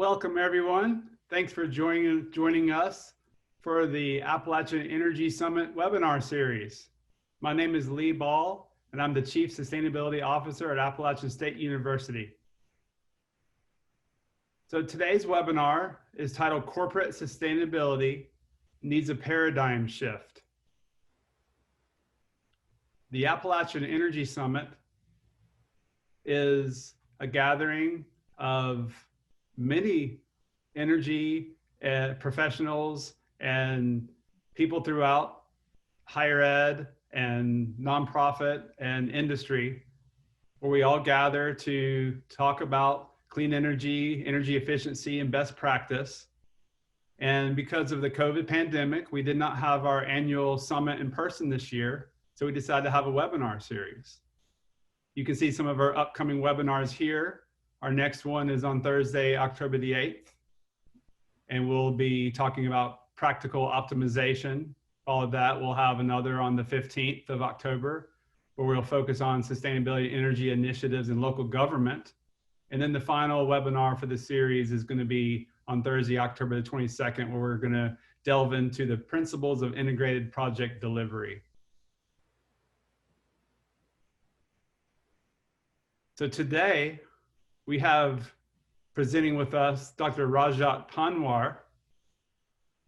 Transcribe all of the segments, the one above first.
Welcome everyone. Thanks for joining us for the Appalachian Energy Summit webinar series. My name is Lee Ball, and I'm the Chief Sustainability Officer at Appalachian State University. So today's webinar is titled Corporate Sustainability Needs a Paradigm Shift. The Appalachian Energy Summit is a gathering of many energy professionals and people throughout higher ed and nonprofit and industry, where we all gather to talk about clean energy, energy efficiency, and best practice. And because of the COVID pandemic, we did not have our annual summit in person this year, so we decided to have a webinar series. You can see some of our upcoming webinars here. Our next one is on Thursday, October the 8th, and we'll be talking about practical optimization. Followed that, we'll have another on the 15th of October, where we'll focus on sustainability energy initiatives in local government. And then the final webinar for the series is going to be on Thursday, October the 22nd, where we're going to delve into the principles of integrated project delivery. So today, we have presenting with us Dr. Rajat Panwar,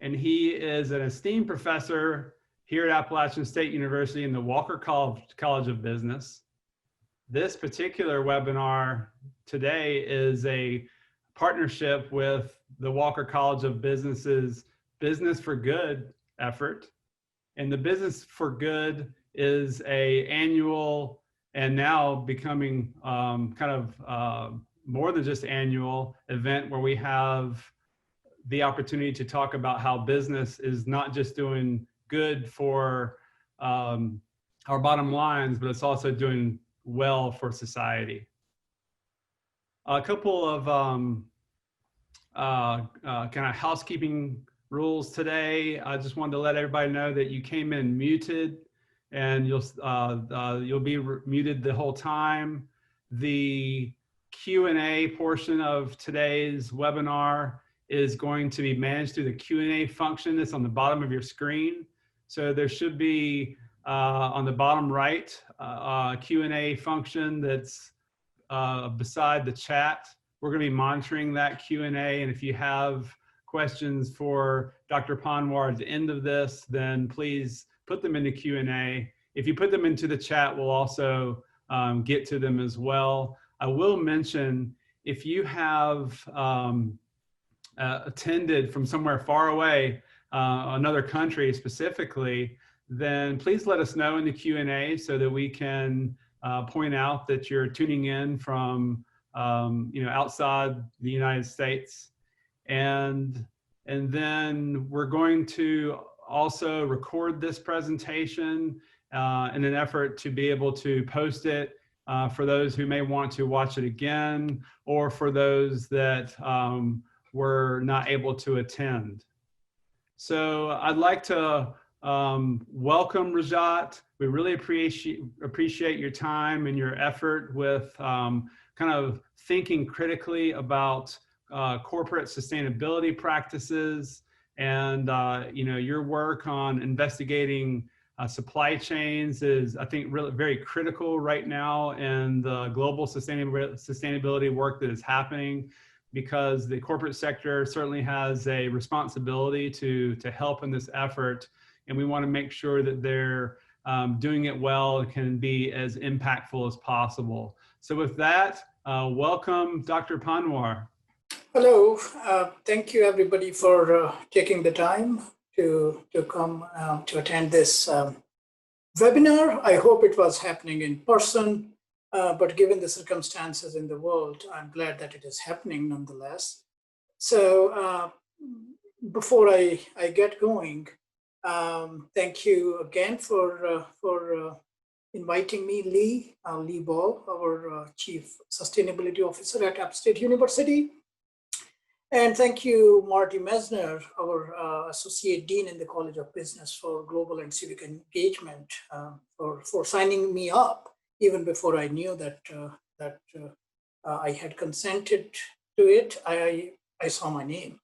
and he is an esteemed professor here at Appalachian State University in the Walker College of Business. This particular webinar today is a partnership with the Walker College of Business's Business for Good effort. And the Business for Good is an annual and now becoming more than just annual event where we have the opportunity to talk about how business is not just doing good for our bottom lines, but it's also doing well for society. A couple of kind of housekeeping rules today. I just wanted to let everybody know that you came in muted, and you'll be muted the whole time. The Q&A portion of today's webinar is going to be managed through the Q&A function that's on the bottom of your screen. So there should be on the bottom right a Q&A function that's beside the chat. We're going to be monitoring that Q&A, and if you have questions for Dr. Panwar at the end of this, then please put them in the Q&A. If you put them into the chat, we'll also get to them as well. I will mention, if you have attended from somewhere far away, another country specifically, then please let us know in the Q&A so that we can point out that you're tuning in from outside the United States. And then we're going to also record this presentation in an effort to be able to post it for those who may want to watch it again, or for those that were not able to attend. So I'd like to welcome Rajat. We really appreciate your time and your effort with kind of thinking critically about corporate sustainability practices, and your work on investigating supply chains is, I think, really very critical right now in the global sustainability work that is happening, because the corporate sector certainly has a responsibility to help in this effort, and we want to make sure that they're doing it well and can be as impactful as possible. So with that, welcome, Dr. Panwar. Hello, thank you everybody for taking the time to come to attend this webinar. I hope it was happening in person, but given the circumstances in the world, I'm glad that it is happening nonetheless. So before I get going, thank you again for inviting me, Lee Ball, our Chief Sustainability Officer at App State University. And thank you, Marty Mesner, our Associate Dean in the College of Business for Global and Civic Engagement, for signing me up even before I knew that I had consented to it. I I saw my name.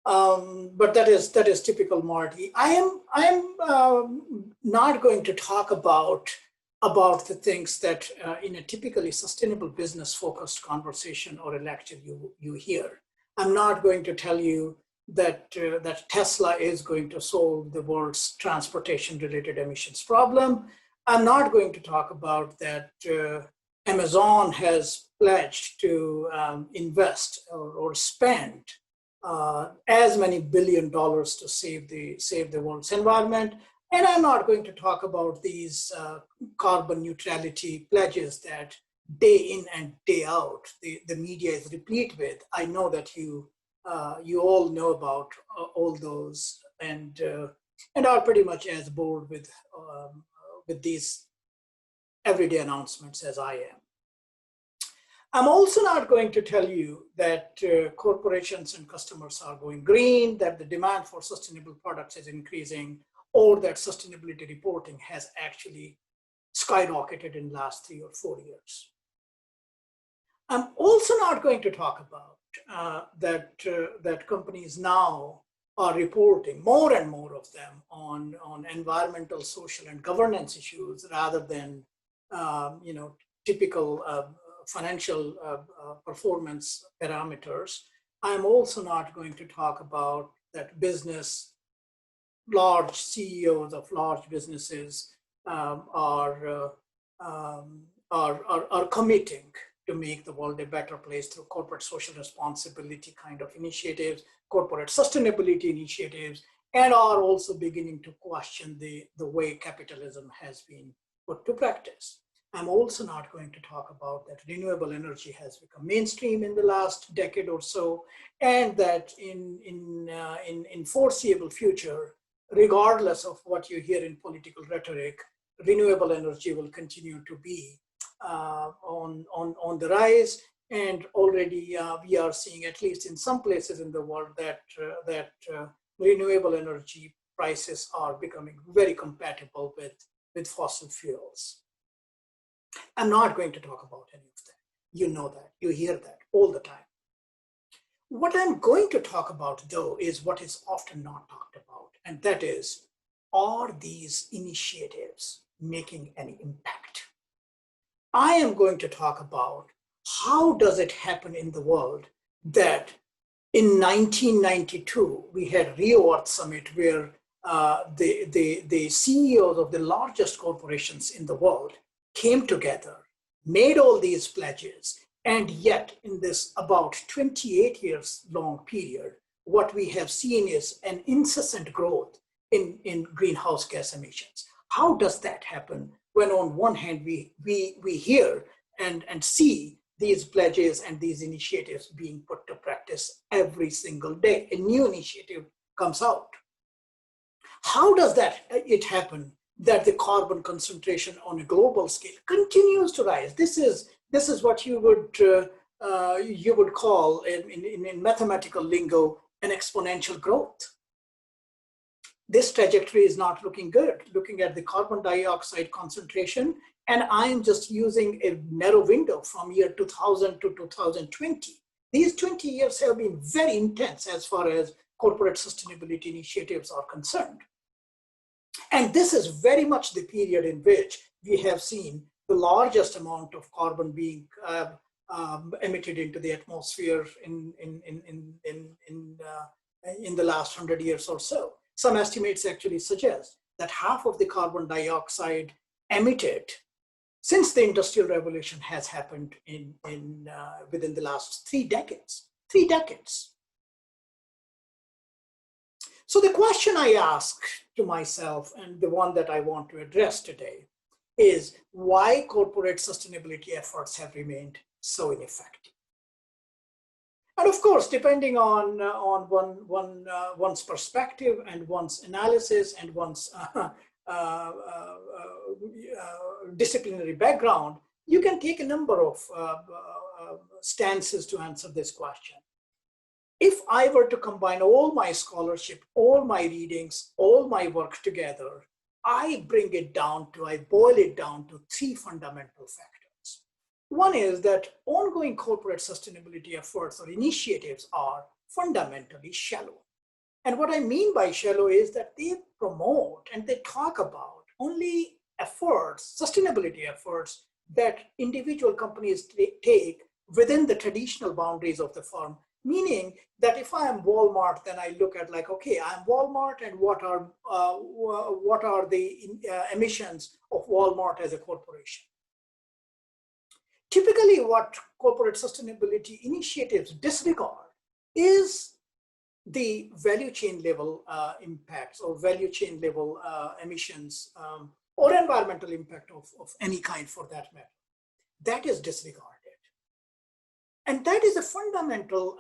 But that is typical Marty. I am not going to talk about the things that in a typically sustainable business focused conversation or a lecture you hear. I'm not going to tell you that that Tesla is going to solve the world's transportation related emissions problem. I'm not going to talk about that Amazon has pledged to invest or spend as many $billions to save the world's environment. And I'm not going to talk about these carbon neutrality pledges that day in and day out the media is replete with. I know that you all know about all those and are pretty much as bored with these everyday announcements as I am. I'm also not going to tell you that corporations and customers are going green, that the demand for sustainable products is increasing, or that sustainability reporting has actually skyrocketed in the last 3 or 4 years. I'm also not going to talk about that companies now are reporting, more and more of them, on environmental, social, and governance issues rather than typical financial performance parameters. I'm also not going to talk about that large CEOs of large businesses are committing to make the world a better place through corporate social responsibility kind of initiatives, corporate sustainability initiatives, and are also beginning to question the way capitalism has been put to practice. I'm also not going to talk about that renewable energy has become mainstream in the last decade or so, and that in foreseeable future, regardless of what you hear in political rhetoric, renewable energy will continue to be on the rise. And already we are seeing, at least in some places in the world, that renewable energy prices are becoming very compatible with fossil fuels. I'm not going to talk about any of that. You know that, you hear that all the time. What I'm going to talk about, though, is what is often not talked about, and that is, are these initiatives making any impact? I am going to talk about how does it happen in the world that in 1992, we had Rio Earth Summit where the CEOs of the largest corporations in the world came together, made all these pledges, and yet in this about 28 years long period, what we have seen is an incessant growth in greenhouse gas emissions. How does that happen when on one hand we hear and see these pledges and these initiatives being put to practice every single day? A new initiative comes out. How does it happen that the carbon concentration on a global scale continues to rise? This is what you would call in mathematical lingo an exponential growth. This trajectory is not looking good. Looking at the carbon dioxide concentration, and I'm just using a narrow window from year 2000 to 2020. These 20 years have been very intense as far as corporate sustainability initiatives are concerned. And this is very much the period in which we have seen the largest amount of carbon being emitted into the atmosphere in the last 100 years or so. Some estimates actually suggest that half of the carbon dioxide emitted since the Industrial Revolution has happened within the last 3 decades. 3 decades. So the question I ask to myself, and the one that I want to address today, is why corporate sustainability efforts have remained so ineffective. And of course, depending on one's perspective and one's analysis and one's disciplinary background, you can take a number of stances to answer this question. If I were to combine all my scholarship, all my readings, all my work together, I boil it down to 3 fundamental factors. One is that ongoing corporate sustainability efforts or initiatives are fundamentally shallow. And what I mean by shallow is that they promote and they talk about only efforts, sustainability efforts that individual companies take within the traditional boundaries of the firm. Meaning that if I am Walmart, then I look at like, okay, I'm Walmart, and what are the emissions of Walmart as a corporation? Typically, what corporate sustainability initiatives disregard is the value chain level impacts or value chain level emissions or environmental impact of any kind for that matter. That is disregarded. And that is a fundamental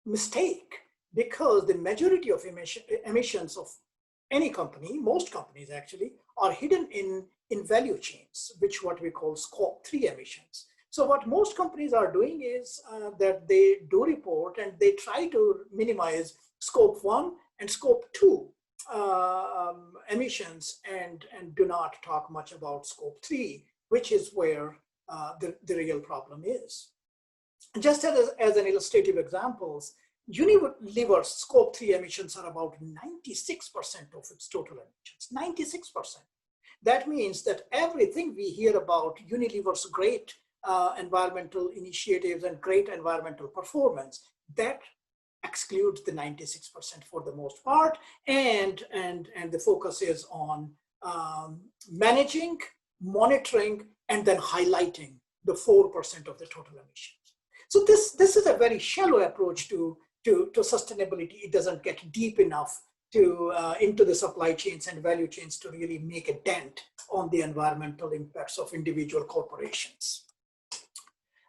mistake, because the majority of emissions of any company, most companies actually, are hidden in value chains, which what we call scope 3 emissions. So what most companies are doing is that they do report and they try to minimize scope 1 and scope 2 emissions, and do not talk much about scope 3, which is where the real problem is. Just as an illustrative examples, Unilever's scope 3 emissions are about 96% of its total emissions, 96%. That means that everything we hear about Unilever's great environmental initiatives and great environmental performance, that excludes the 96% for the most part, and the focus is on managing, monitoring, and then highlighting the 4% of the total emissions. So this is a very shallow approach to sustainability. It doesn't get deep enough into the supply chains and value chains to really make a dent on the environmental impacts of individual corporations.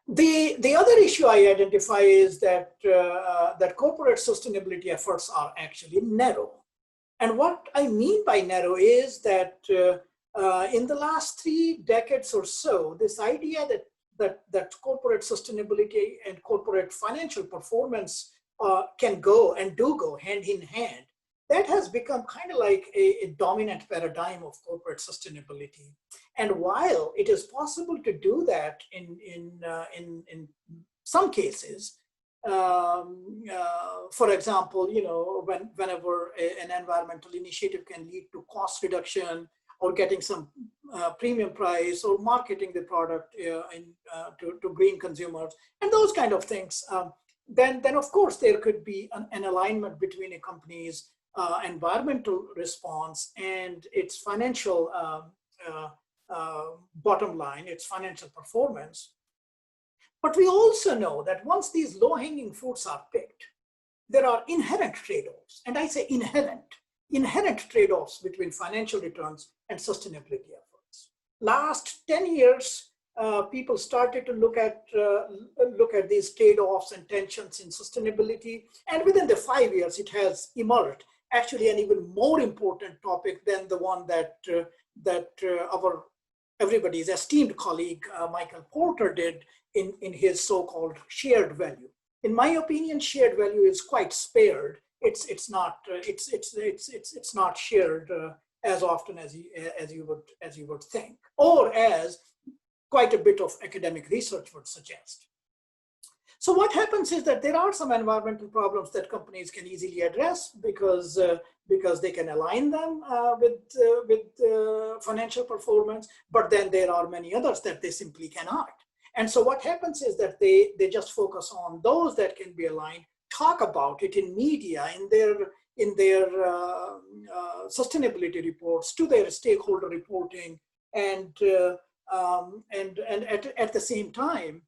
The other issue I identify is that that corporate sustainability efforts are actually narrow. And what I mean by narrow is that in the last 3 decades or so, this idea that corporate sustainability and corporate financial performance can go and do go hand in hand, that has become kind of like a dominant paradigm of corporate sustainability. And while it is possible to do that in some cases, for example, whenever an environmental initiative can lead to cost reduction or getting some premium price or marketing the product to green consumers and those kind of things, then of course there could be an alignment between a company's environmental response and its financial bottom line, its financial performance. But we also know that once these low-hanging fruits are picked, there are inherent trade-offs, and I say inherent trade-offs between financial returns and sustainability efforts. Last 10 years, people started to look at these trade-offs and tensions in sustainability, and within the 5 years, it has emerged actually an even more important topic than the one that our everybody's esteemed colleague Michael Porter did in his so-called shared value. In my opinion, shared value is quite spared. It's not shared as often as you would think, or as quite a bit of academic research would suggest. So what happens is that there are some environmental problems that companies can easily address because they can align them with financial performance, but then there are many others that they simply cannot. And so what happens is that they just focus on those that can be aligned, talk about it in media, in their sustainability reports, to their stakeholder reporting, and at the same time,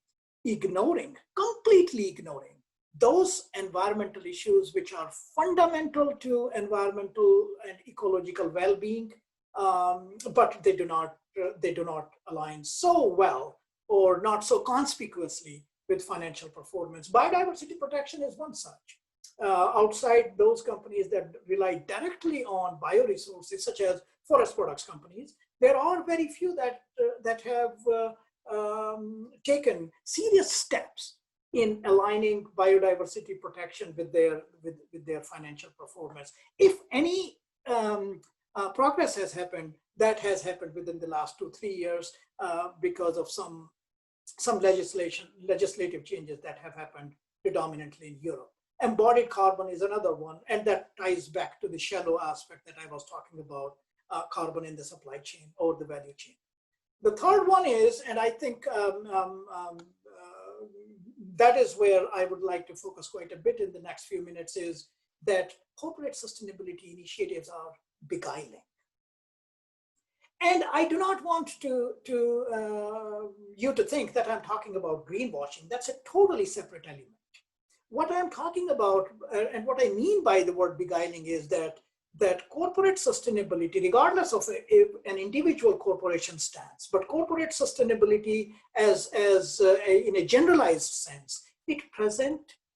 completely ignoring those environmental issues which are fundamental to environmental and ecological well-being, but they do not align so well or not so conspicuously with financial performance. Biodiversity protection is one such. Outside those companies that rely directly on bioresources, such as forest products companies, there are very few that have taken serious steps in aligning biodiversity protection with their financial performance. If any progress has happened, that has happened within the last 2-3 years because of some legislative changes that have happened predominantly in Europe. Embodied carbon is another one, and that ties back to the shallow aspect that I was talking about, carbon in the supply chain or the value chain. The third one is, and I think that is where I would like to focus quite a bit in the next few minutes, is that corporate sustainability initiatives are beguiling. And I do not want you to think that I'm talking about greenwashing. That's a totally separate element. What I'm talking about, and what I mean by the word beguiling, is that corporate sustainability, regardless of an individual corporation stance, but corporate sustainability in a generalized sense,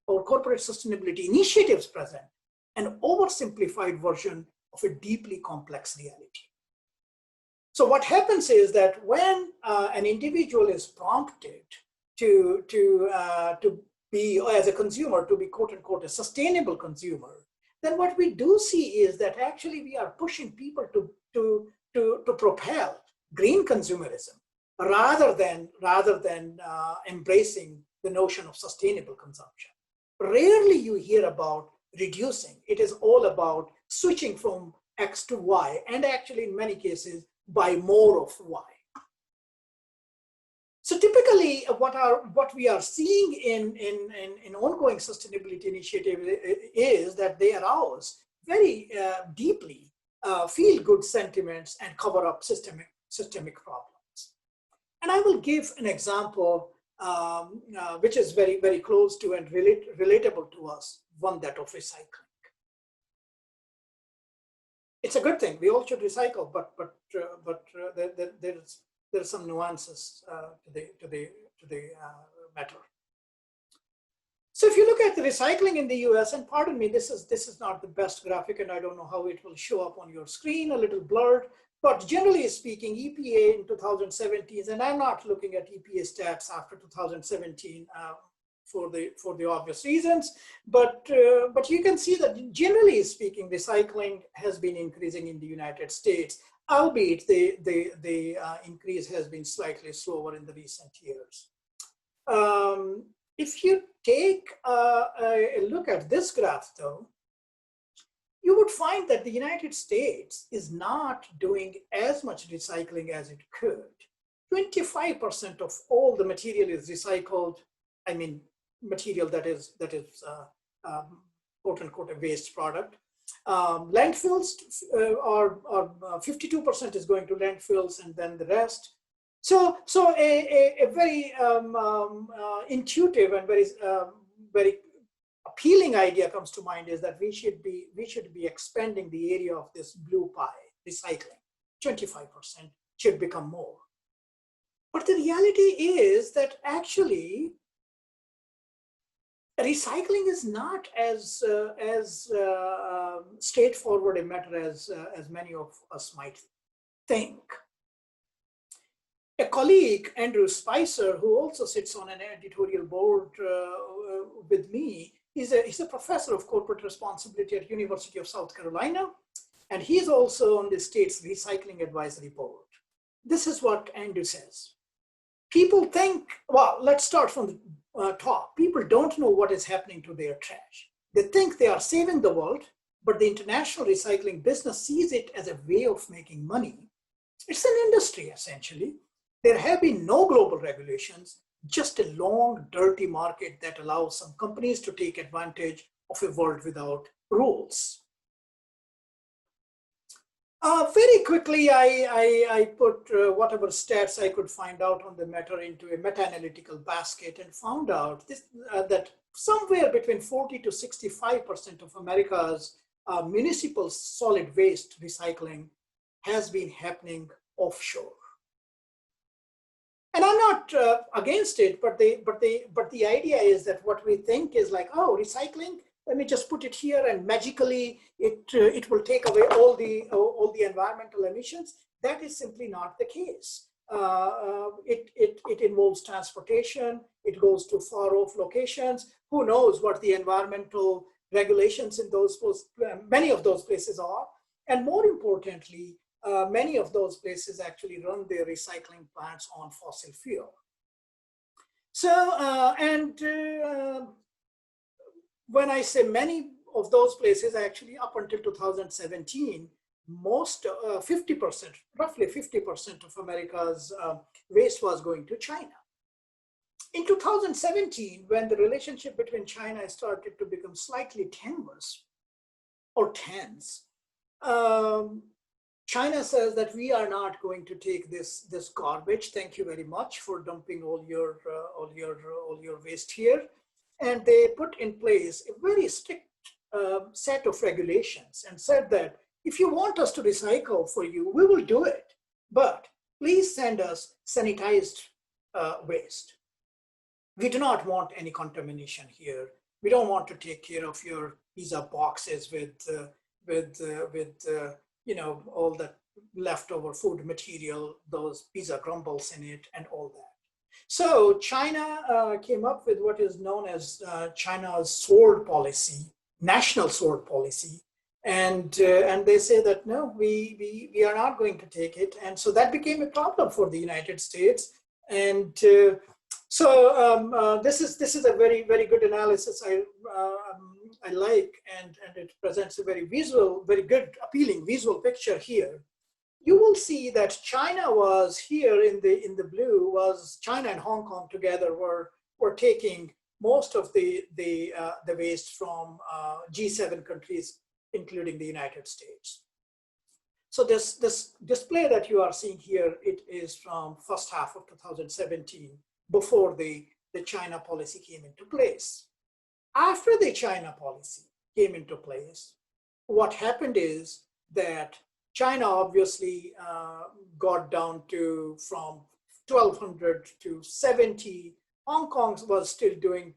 or corporate sustainability initiatives present an oversimplified version of a deeply complex reality. So what happens is that when an individual is prompted to be, as a consumer, to be quote unquote a sustainable consumer, then what we do see is that actually we are pushing people to propel green consumerism rather than embracing the notion of sustainable consumption. Rarely you hear about reducing. It is all about switching from X to Y, and actually in many cases buy more of Y. So typically what we are seeing in ongoing sustainability initiatives is that they arouse very deeply feel-good sentiments and cover up systemic problems. And I will give an example which is very, very close to and relatable to us, one that of recycling. It's a good thing. We all should recycle, but there's some nuances to the matter. So if you look at the recycling in the US, and pardon me, this is not the best graphic, and I don't know how it will show up on your screen, a little blurred, but generally speaking, EPA in 2017, and I'm not looking at EPA stats after 2017 for the obvious reasons, but you can see that generally speaking, recycling has been increasing in the United States, albeit the increase has been slightly slower in the recent years. If you take a look at this graph, though, you would find that the United States is not doing as much recycling as it could. 25% of all the material is recycled. I mean, material that is quote unquote a waste product. Landfills are 52% is going to landfills, and then the rest. So a very intuitive and very appealing idea comes to mind, is that we should be expanding the area of this blue pie, recycling. 25% should become more. But the reality is that actually recycling is not as straightforward a matter as many of us might think. A colleague, Andrew Spicer, who also sits on an editorial board with me, he's a professor of corporate responsibility at University of South Carolina, and he's also on the state's recycling advisory board. This is what Andrew says. People think, well, let's start from the top. People don't know what is happening to their trash. They think they are saving the world, but the international recycling business sees it as a way of making money. It's an industry, essentially. There have been no global regulations, just a long, dirty market that allows some companies to take advantage of a world without rules. Very quickly, I put whatever stats I could find out on the matter into a meta-analytical basket, and found out that somewhere between 40 to 65% of America's municipal solid waste recycling has been happening offshore. And I'm not against it, but the idea is that what we think is like, oh, recycling, let me just put it here, and magically it will take away all the environmental emissions. That is simply not the case. It involves transportation. It goes to far off locations. Who knows what the environmental regulations in many of those places are, and more importantly, many of those places actually run their recycling plants on fossil fuel. So, when I say many of those places, actually up until 2017, most 50%, roughly 50% of America's waste was going to China. In 2017, when the relationship between China started to become slightly tenuous or tense, China says that we are not going to take this garbage. Thank you very much for dumping all your waste here. And they put in place a very strict set of regulations and said that if you want us to recycle for you, we will do it. But please send us sanitized waste. We do not want any contamination here. We don't want to take care of your pizza boxes with you know, all the leftover food material, those pizza crumbles in it, and all that. So China came up with what is known as China's sword policy, national sword policy, and they say that no, we are not going to take it, and so that became a problem for the United States, and so this is a very good analysis I like, and it presents a very good, appealing visual picture here. You will see that China was here in the blue, was China and Hong Kong together were taking most of the waste from G7 countries, including the United States. So this display that you are seeing here, it is from first half of 2017, before the China policy came into place. After the China policy came into place, what happened is that China obviously got down to from 1,200 to 70. Hong Kong was still doing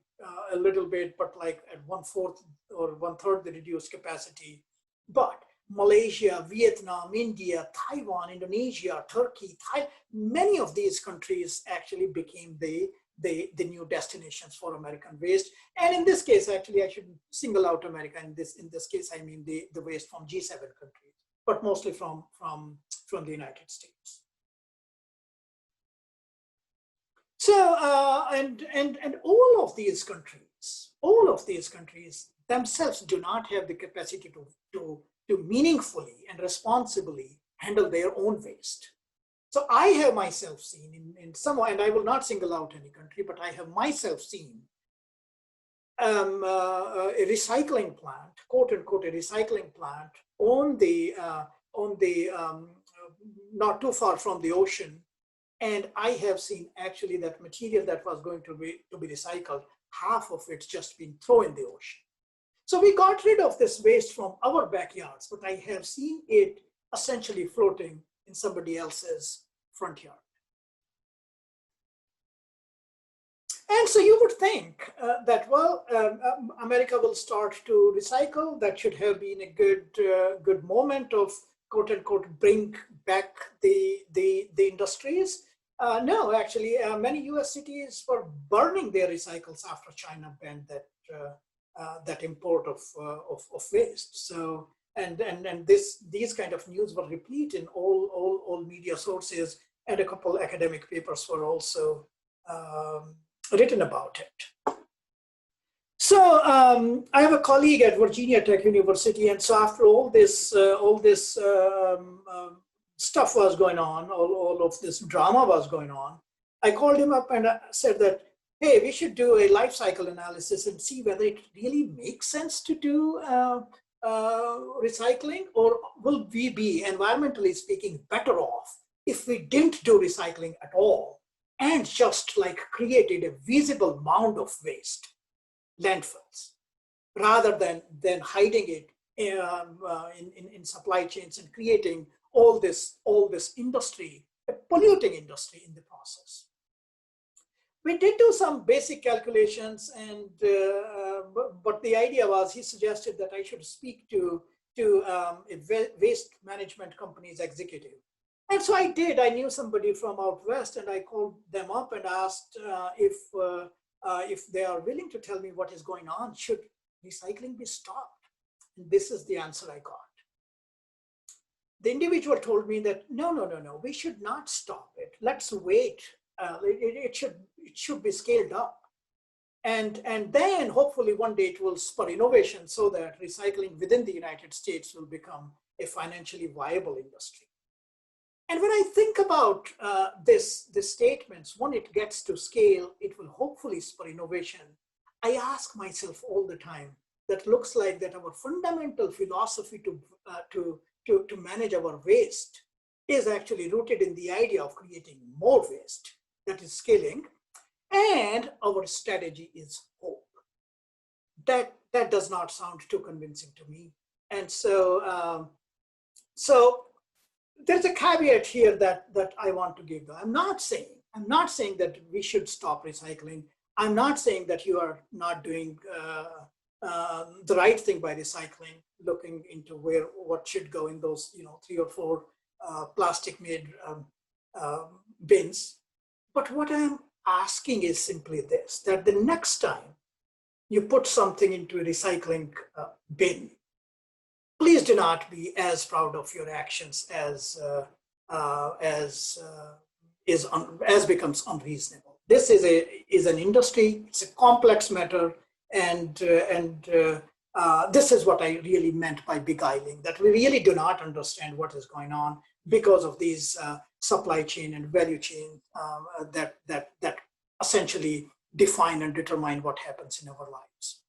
a little bit, but like at 1/4 or 1/3 the reduced capacity. But Malaysia, Vietnam, India, Taiwan, Indonesia, Turkey, many of these countries actually became the new destinations for American waste. And in this case, actually, I should single out America. In this case, I mean the waste from G7 countries, but mostly from the United States. So and all of these countries themselves do not have the capacity to meaningfully and responsibly handle their own waste. So I have myself seen in some, and I will not single out any country, but I have myself seen a recycling plant, quote unquote, a recycling plant on the not too far from the ocean. And I have seen actually that material that was going to be recycled, half of it's just been thrown in the ocean. So we got rid of this waste from our backyards, but I have seen it essentially floating in somebody else's front yard. And so you would think that, well, America will start to recycle. That should have been a good moment of, quote unquote, bring back the industries. No, actually, many US cities were burning their recycles after China banned that import of waste. So and these kind of news were replete in all media sources, and a couple academic papers were also written about it. So I have a colleague at Virginia Tech University, and so after all this stuff was going on, all of this drama was going on, I called him up and said that, hey, we should do a life cycle analysis and see whether it really makes sense to do recycling, or will we be, environmentally speaking, better off if we didn't do recycling at all and just like created a visible mound of waste, landfills, rather than hiding it in supply chains and creating all this industry, a polluting industry in the process. We did do some basic calculations, and but the idea was, he suggested that I should speak to a waste management company's executive. And so I did. I knew somebody from out west, and I called them up and asked if they are willing to tell me what is going on. Should recycling be stopped? And this is the answer I got. The individual told me that no, we should not stop it. Let's wait. It should be scaled up. And then hopefully one day it will spur innovation so that recycling within the United States will become a financially viable industry. And when I think about this statements, when it gets to scale, it will hopefully spur innovation. I ask myself all the time, that looks like that our fundamental philosophy to manage our waste is actually rooted in the idea of creating more waste, that is scaling, and our strategy is hope. That does not sound too convincing to me. And so there's a caveat here that I want to give. I'm not saying that we should stop recycling. I'm not saying that you are not doing the right thing by recycling, looking into what should go in those 3 or 4 plastic-made bins. But what I'm asking is simply this: that the next time you put something into a recycling bin, please do not be as proud of your actions as becomes unreasonable. This is an industry. It's a complex matter, and this is what I really meant by beguiling. That we really do not understand what is going on because of these supply chain and value chain that essentially define and determine what happens in our lives.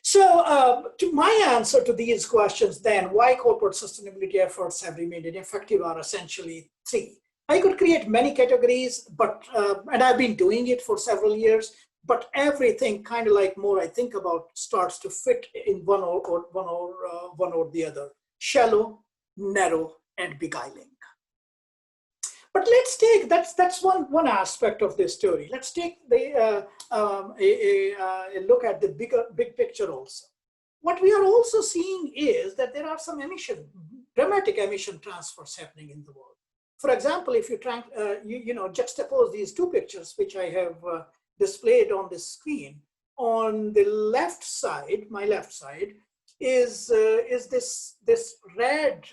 So to my answer to these questions then, why corporate sustainability efforts have remained ineffective, are essentially 3. I could create many categories, but and I've been doing it for several years, but everything kind of like more I think about starts to fit in one or the other: shallow, narrow, and beguiling. But let's take, that's one aspect of this story. Let's take a look at the big picture also. What we are also seeing is that there are some dramatic emission transfers happening in the world. For example, if you juxtapose these 2 pictures, which I have displayed on the screen, on the left side, my left side, is this red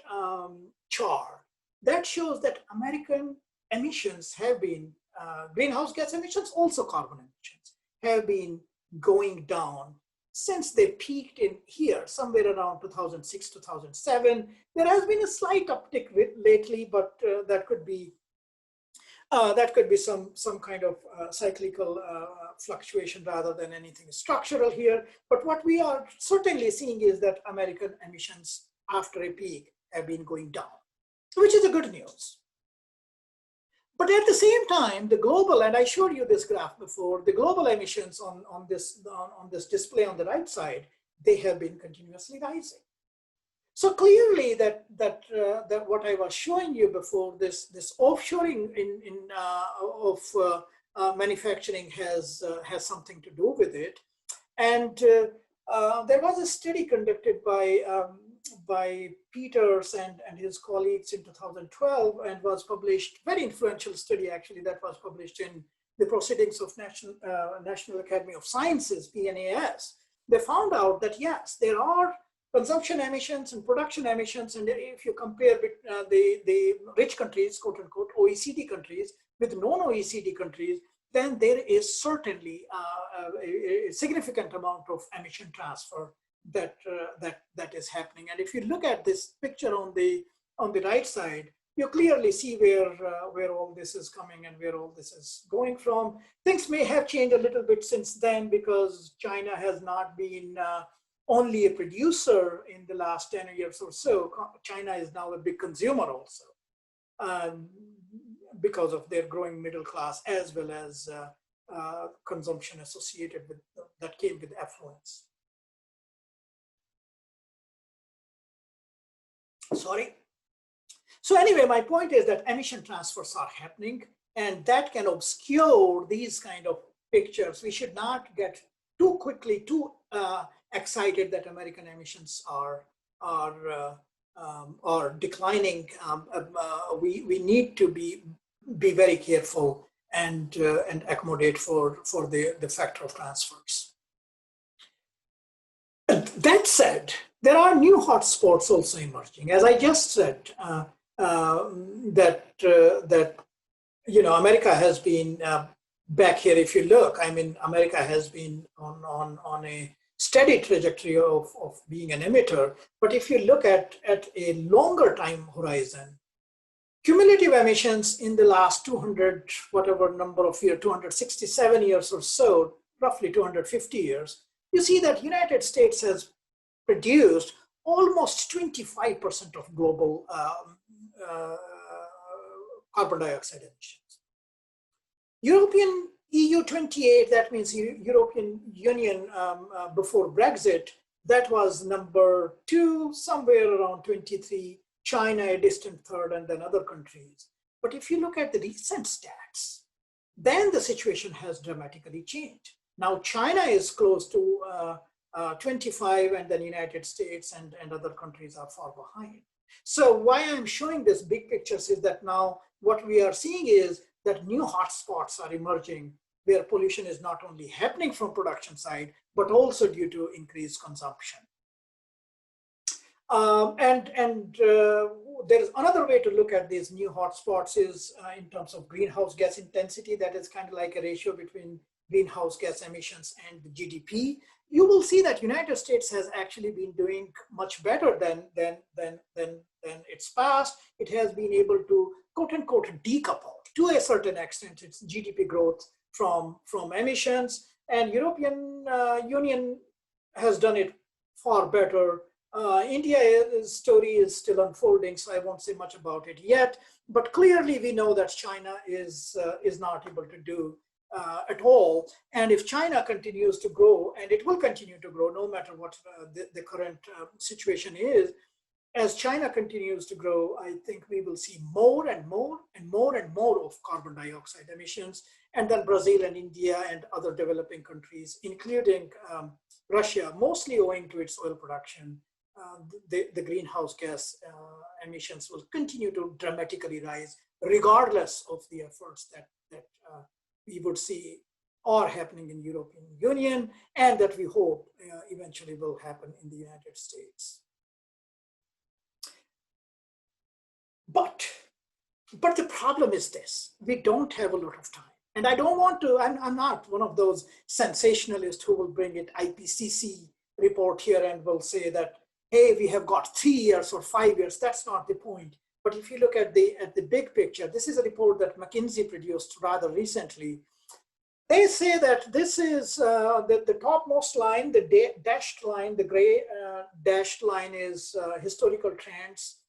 chart that shows that American emissions have been, greenhouse gas emissions, also carbon emissions, have been going down since they peaked in here, somewhere around 2006, 2007. There has been a slight uptick lately, but that could be some kind of cyclical fluctuation rather than anything structural here. But what we are certainly seeing is that American emissions after a peak have been going down, which is a good news. But at the same time, the global, and I showed you this graph before, the global emissions on this display on the right side, they have been continuously rising. So clearly that what I was showing you before, this offshoring of manufacturing has something to do with it. And there was a study conducted by Peters and his colleagues in 2012, and was published, very influential study actually, that was published in the Proceedings of National Academy of Sciences, PNAS. They found out that yes, there are consumption emissions and production emissions, and if you compare the rich countries, quote unquote, OECD countries with non-OECD countries, then there is certainly a significant amount of emission transfer that is happening. And if you look at this picture on the right side, you clearly see where all this is coming and where all this is going from. Things may have changed a little bit since then, because China has not been only a producer in the last 10 years or so. China is now a big consumer also, because of their growing middle class, as well as consumption associated with that came with affluence. Sorry. So anyway, my point is that emission transfers are happening, and that can obscure these kind of pictures. We should not get too excited that American emissions are declining. We need to be very careful and accommodate for the factor of transfers. That said, there are new hotspots also emerging. As I just said, that America has been back here, if you look, I mean, America has been on a steady trajectory of being an emitter. But if you look at a longer time horizon, cumulative emissions in the last 200, whatever number of years, 267 years or so, roughly 250 years, you see that United States has produced almost 25% of global uh, carbon dioxide emissions. European EU 28, that means European Union before Brexit, that was number 2, somewhere around 23, China a distant third, and then other countries. But if you look at the recent stats, then the situation has dramatically changed. Now China is close to 25, and then United States and other countries are far behind. So why I'm showing this big pictures is that now what we are seeing is that new hotspots are emerging where pollution is not only happening from production side, but also due to increased consumption. There's another way to look at these new hotspots is in terms of greenhouse gas intensity. That is kind of like a ratio between greenhouse gas emissions and the GDP. You will see that United States has actually been doing much better than its past. It has been able to quote unquote decouple to a certain extent its GDP growth from emissions, and European Union has done it far better. India's story is still unfolding, so I won't say much about it yet. But clearly, we know that China is not able to do at all. And if China continues to grow, and it will continue to grow no matter what the current situation is, as China continues to grow, I think we will see more and more and more and more of carbon dioxide emissions. And then Brazil and India and other developing countries, including Russia, mostly owing to its oil production, the greenhouse gas emissions will continue to dramatically rise, regardless of the efforts that we would see are happening in European Union, and that we hope eventually will happen in the United States. But the problem is this: we don't have a lot of time. And I don't want to, I'm not one of those sensationalists who will bring it IPCC report here and will say that, hey, we have got 3 years or 5 years. That's not the point. But if you look at the big picture, this is a report that McKinsey produced rather recently. They say that this is the topmost line, the dashed line, the gray dashed line is historical trends.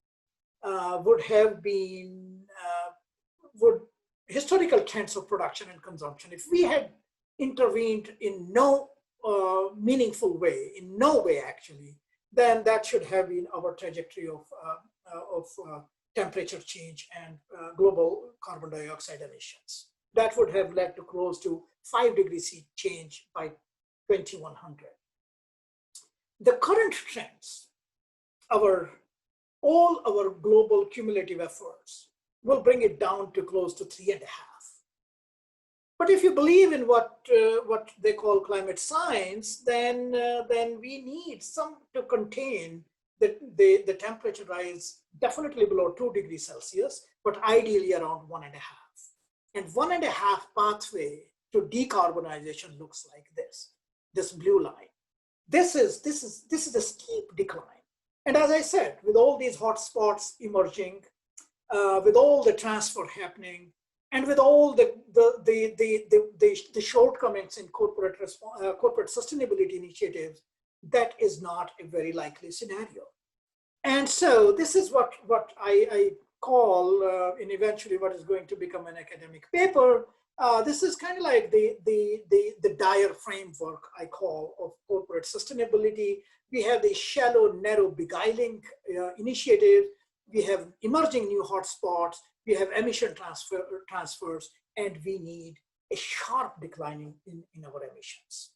Historical trends of production and consumption. If we had intervened in no meaningful way, in no way actually, then that should have been our trajectory of temperature change and global carbon dioxide emissions. That would have led to close to 5 degrees C change by 2100. The current trends, all our global cumulative efforts will bring it down to close to 3.5. But if you believe in what they call climate science, then we need some to contain the temperature rise definitely below 2 degrees Celsius, but ideally around 1.5. And 1.5 pathway to decarbonization looks like this blue line. This is a steep decline. And as I said, with all these hotspots emerging, with all the transfer happening, and with all the shortcomings in corporate sustainability initiatives, that is not a very likely scenario. And so this is what I call, and eventually what is going to become an academic paper. This is kind of like the dire framework, I call, of corporate sustainability. We have the shallow, narrow, beguiling initiative. We have emerging new hotspots. We have emission transfers, and we need a sharp decline in our emissions.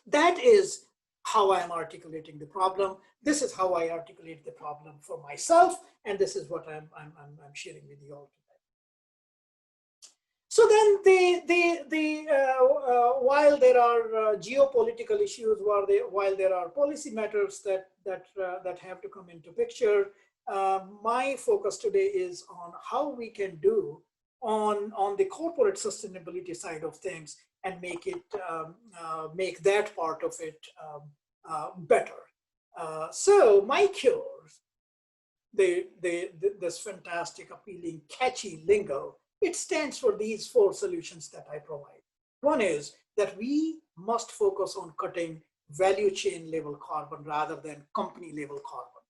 That is how I'm articulating the problem. This is how I articulate the problem for myself, and this is what I'm sharing with you all today. So then, while there are geopolitical issues, while there are policy matters that have to come into picture, my focus today is on how we can do on the corporate sustainability side of things and make it make that part of it better. So my cures, this fantastic, appealing, catchy lingo, it stands for these 4 solutions that I provide. One is that we must focus on cutting value chain level carbon rather than company level carbon.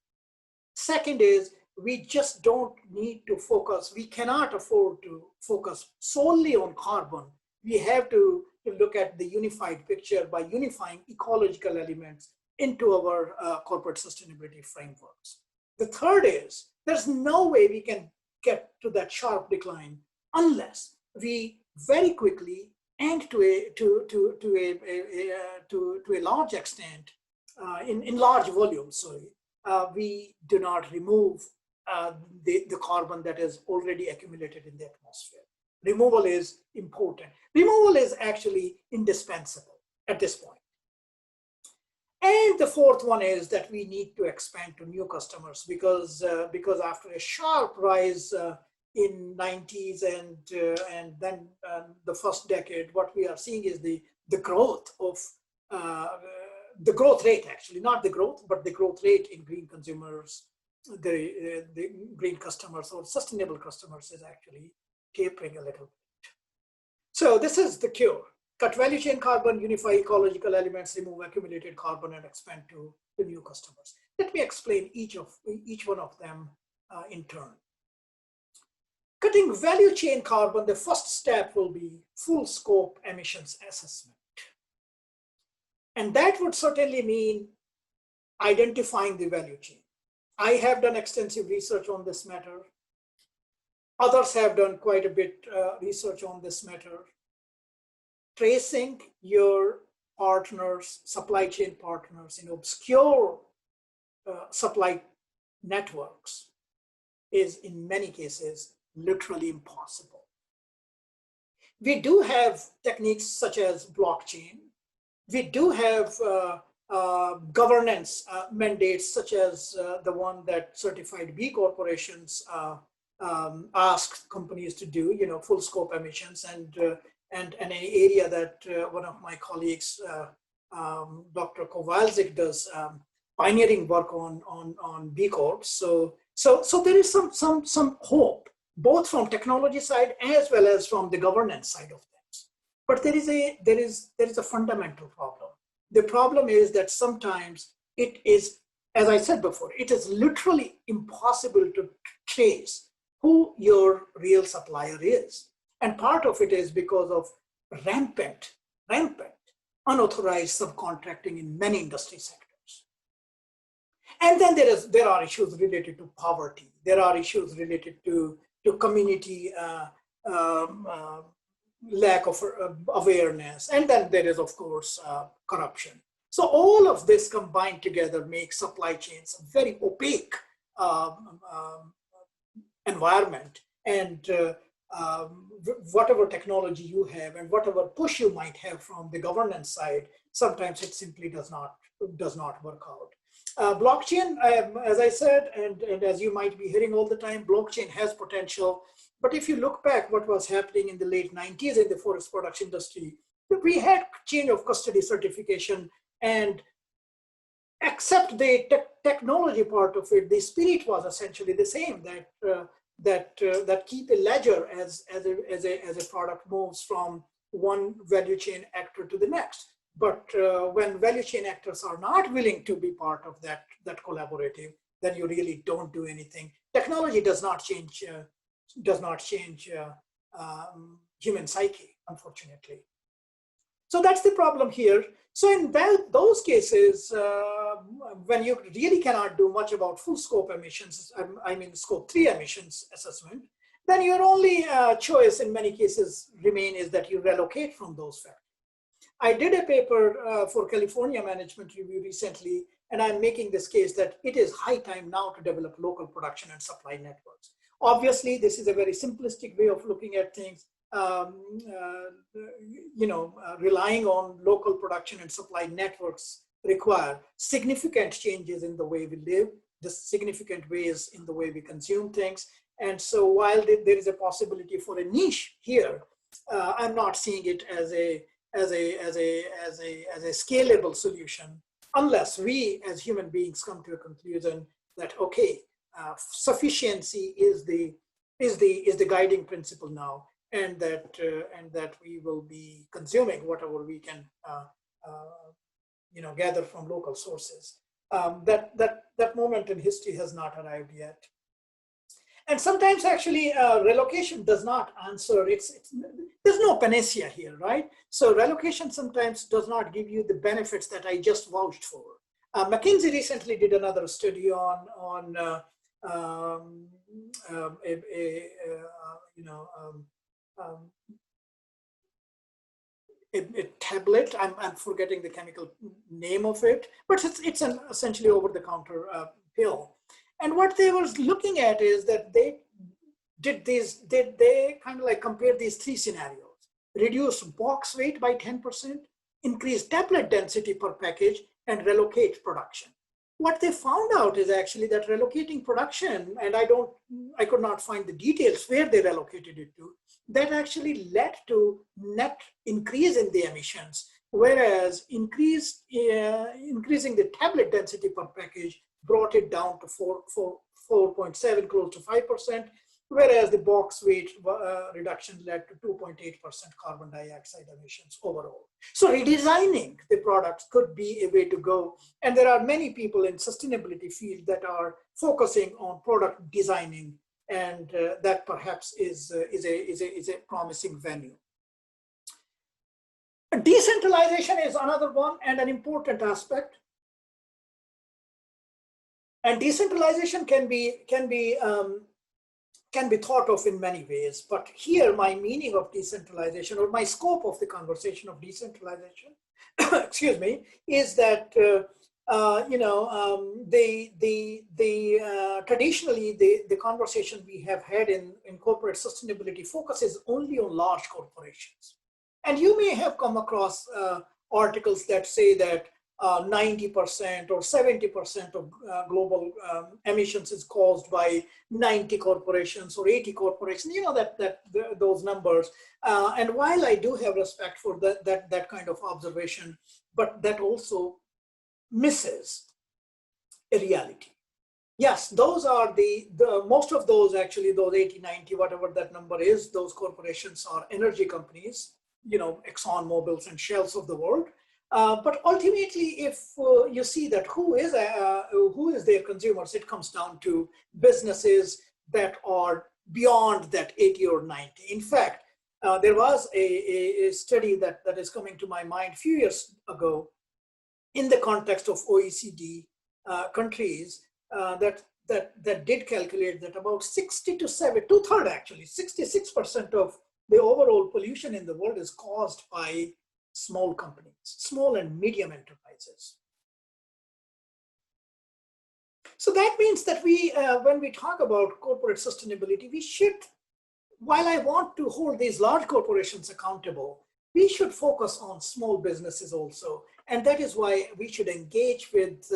Second is we just don't need to focus, we cannot afford to focus solely on carbon. We have to look at the unified picture by unifying ecological elements into our corporate sustainability frameworks. The third is there's no way we can get to that sharp decline unless we very quickly and to a large extent, in large volumes, we do not remove the carbon that is already accumulated in the atmosphere. Removal is important. Removal is actually indispensable at this point. And the fourth one is that we need to expand to new customers because after a sharp rise in 90s and then the first decade, what we are seeing is the growth of the growth rate, actually, not the growth, but the growth rate in green consumers, the green customers or sustainable customers is actually tapering a little bit. So this is the cure. Cut value chain carbon, unify ecological elements, remove accumulated carbon, and expand to new customers. Let me explain each one of them in turn. Cutting value chain carbon, the first step will be full scope emissions assessment. And that would certainly mean identifying the value chain. I have done extensive research on this matter. Others have done quite a bit research on this matter. Tracing your partners, supply chain partners in obscure supply networks is in many cases literally impossible. We do have techniques such as blockchain. We do have governance mandates such as the one that certified B corporations ask companies to do, full scope emissions, and an area that one of my colleagues, Dr. Kowalczyk, does pioneering work on B Corps. So there is some hope, both from technology side as well as from the governance side of things. But there is a fundamental problem. The problem is that sometimes it is, as I said before, it is literally impossible to trace who your real supplier is. And part of it is because of rampant, unauthorized subcontracting in many industry sectors. And then there are issues related to poverty. There are issues related to community lack of awareness. And then there is, of course, corruption. So all of this combined together makes supply chains a very opaque environment. And whatever technology you have and whatever push you might have from the governance side, sometimes it simply does not work out. Blockchain, as I said, and as you might be hearing all the time, blockchain has potential. But if you look back what was happening in the late 90s in the forest products industry, we had change of custody certification, and except the technology part of it, the spirit was essentially the same, that keep a ledger as a product moves from one value chain actor to the next. But when value chain actors are not willing to be part of that collaborative, then you really don't do anything. Technology does not change human psyche, unfortunately. So that's the problem here. So in those cases, when you really cannot do much about full scope emissions, I mean scope 3 emissions assessment, then your only choice in many cases is that you relocate from those factors. I did a paper for California Management Review recently, and I'm making this case that it is high time now to develop local production and supply networks. Obviously, this is a very simplistic way of looking at things. Relying on local production and supply networks require significant changes in the way we live, the significant ways in the way we consume things, And so while there is a possibility for a niche here, I'm not seeing it as a scalable solution unless we as human beings come to a conclusion that, okay, sufficiency is the guiding principle now, and that we will be consuming whatever we can gather from local sources. That moment in history has not arrived yet. And sometimes actually relocation does not answer. There's no panacea here, right? So relocation sometimes does not give you the benefits that I just vouched for. McKinsey recently did another study on a tablet. I'm forgetting the chemical name of it, but it's an essentially over-the-counter pill. And what they were looking at is that they kind of like compared these three scenarios: reduce box weight by 10%, increase tablet density per package, and relocate production. What they found out is actually that relocating production, and I could not find the details where they relocated it to, that actually led to net increase in the emissions, whereas increasing the tablet density per package brought it down to 4.7, close to 5%, whereas the box weight reduction led to 2.8% carbon dioxide emissions overall. So redesigning the products could be a way to go. And there are many people in sustainability field that are focusing on product designing, and that perhaps is a promising venue. Decentralization is another one and an important aspect. And decentralization can be thought of in many ways, but here my meaning of decentralization, or my scope of the conversation of decentralization, excuse me, is that traditionally the conversation we have had in corporate sustainability focuses only on large corporations, and you may have come across articles that say that 90% or 70% of global emissions is caused by 90 corporations or 80 corporations, those numbers. And while I do have respect for that kind of observation, but that also misses a reality. Yes, those are the most of those, actually, those 80, 90, whatever that number is, those corporations are energy companies, Exxon Mobils and Shells of the world. But ultimately, if you see that who is their consumers, it comes down to businesses that are beyond that 80 or 90. In fact, there was a study that is coming to my mind a few years ago in the context of OECD countries that did calculate that about 66% of the overall pollution in the world is caused by small companies, small and medium enterprises. So that means that when we talk about corporate sustainability, we should, while I want to hold these large corporations accountable, we should focus on small businesses also. And that is why we should engage with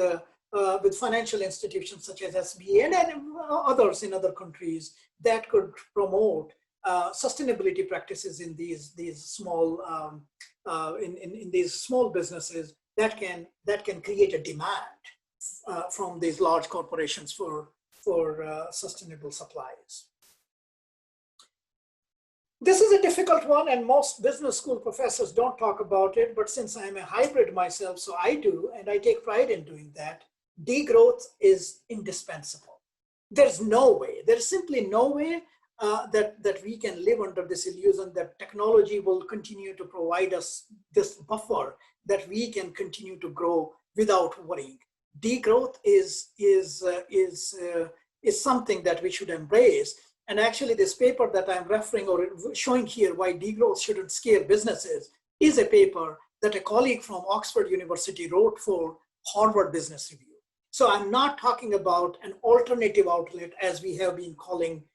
financial institutions such as SBA and others in other countries that could promote sustainability practices in these small in these small businesses that can create a demand from these large corporations for sustainable supplies. This is a difficult one, and most business school professors don't talk about it, but since I'm a hybrid myself, so I do, and I take pride in doing that, degrowth is indispensable. There's simply no way that we can live under this illusion that technology will continue to provide us this buffer that we can continue to grow without worrying. Degrowth is something that we should embrace. And actually, this paper that I'm referring or showing here, why degrowth shouldn't scare businesses, is a paper that a colleague from Oxford University wrote for Harvard Business Review. So I'm not talking about an alternative outlet, as we have been calling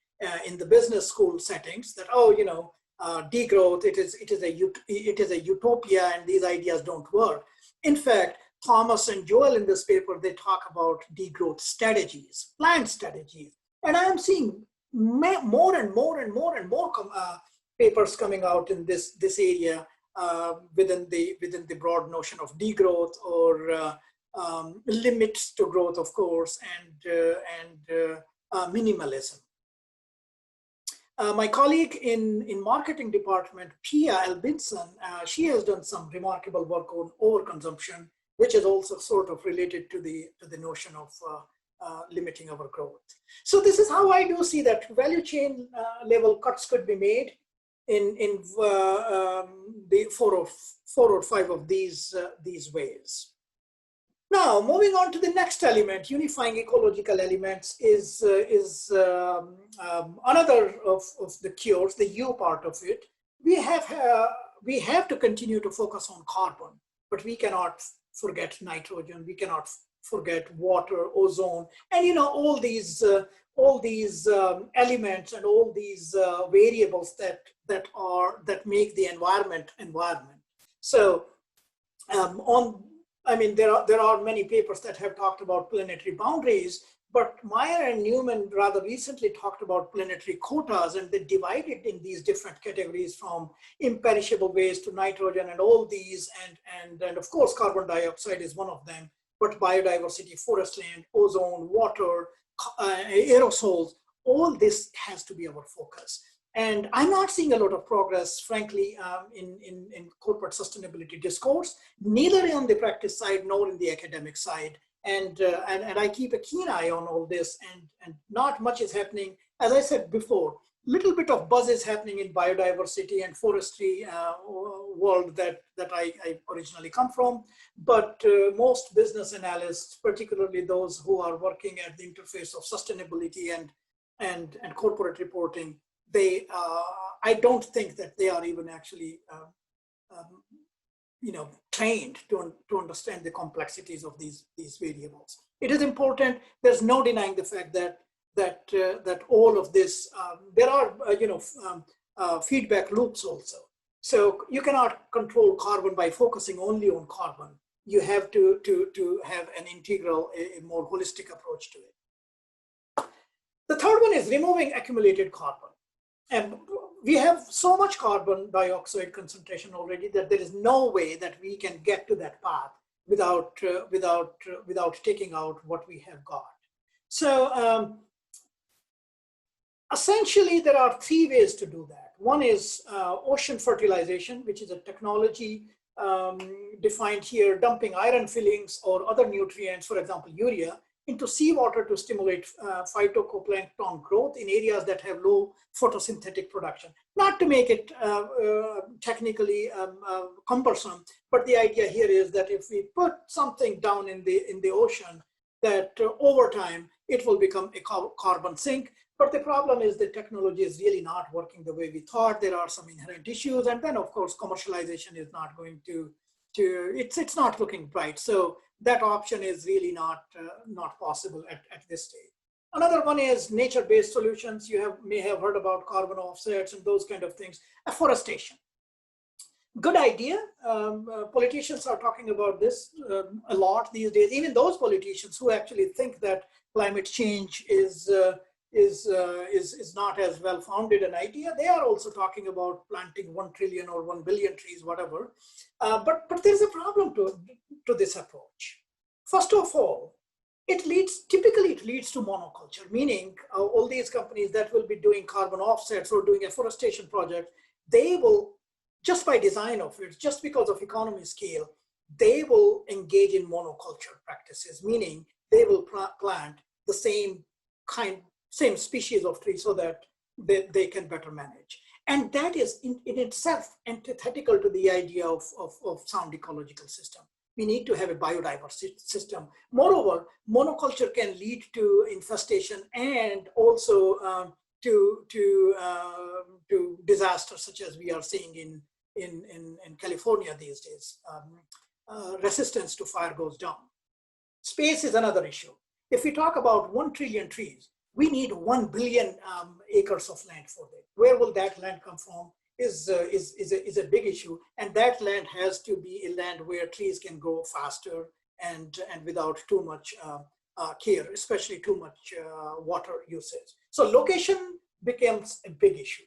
in the business school settings, that degrowth, it is a utopia and these ideas don't work. In fact, Thomas and Joel in this paper, they talk about degrowth strategies, planned strategies, and I am seeing more and more and more and more papers coming out in this area within the broad notion of degrowth or limits to growth, of course, and minimalism. My colleague in marketing department, Pia Albinson, she has done some remarkable work on overconsumption, which is also sort of related to the notion of limiting our growth. So this is how I do see that value chain level cuts could be made in the four or five of these ways. Now, moving on to the next element, unifying ecological elements is another of the cures, the U part of it. We have to continue to focus on carbon, but we cannot forget nitrogen. We cannot forget water, ozone, and all these elements and all these variables that make the environment. So there are many papers that have talked about planetary boundaries, but Meyer and Newman rather recently talked about planetary quotas, and they divided in these different categories from imperishable waste to nitrogen and all these, and of course carbon dioxide is one of them, but biodiversity, forest land, ozone, water, aerosols, all this has to be our focus. And I'm not seeing a lot of progress, frankly, in corporate sustainability discourse, neither on the practice side nor in the academic side. And I keep a keen eye on all this, and not much is happening. As I said before, little bit of buzz is happening in biodiversity and forestry world that I originally come from. But most business analysts, particularly those who are working at the interface of sustainability and corporate reporting, I don't think that they are even actually trained to understand the complexities of these variables. It is important. There's no denying the fact that all of this, there are feedback loops also. So you cannot control carbon by focusing only on carbon. You have to have an integral, a more holistic approach to it. The third one is removing accumulated carbon. And we have so much carbon dioxide concentration already that there is no way that we can get to that path without taking out what we have got. So essentially, there are three ways to do that. One is ocean fertilization, which is a technology defined here, dumping iron fillings or other nutrients, for example, urea, into seawater to stimulate phytoplankton growth in areas that have low photosynthetic production. Not to make it technically cumbersome, but the idea here is that if we put something down in the ocean, that over time it will become a carbon sink. But the problem is the technology is really not working the way we thought. There are some inherent issues, and then of course commercialization is not going to it's not looking bright. So that option is really not possible at this stage. Another one is nature-based solutions. You may have heard about carbon offsets and those kind of things. Afforestation. Good idea. Politicians are talking about this a lot these days. Even those politicians who actually think that climate change is not as well founded an idea, they are also talking about planting 1 trillion or 1 billion trees, whatever. But there's a problem to this approach. First of all, typically it leads to monoculture, meaning all these companies that will be doing carbon offsets or doing afforestation projects, they will, just by design of it, just because of economy scale, they will engage in monoculture practices, meaning they will plant the same species of trees so that they can better manage. And that is in itself antithetical to the idea of sound ecological system. We need to have a biodiverse system. Moreover, monoculture can lead to infestation and also to disasters such as we are seeing in California these days. Resistance to fire goes down. Space is another issue. If we talk about 1 trillion trees, we need 1 billion acres of land for that. Where will that land come from is a big issue. And that land has to be a land where trees can grow faster and without too much care, especially too much water usage. So location becomes a big issue.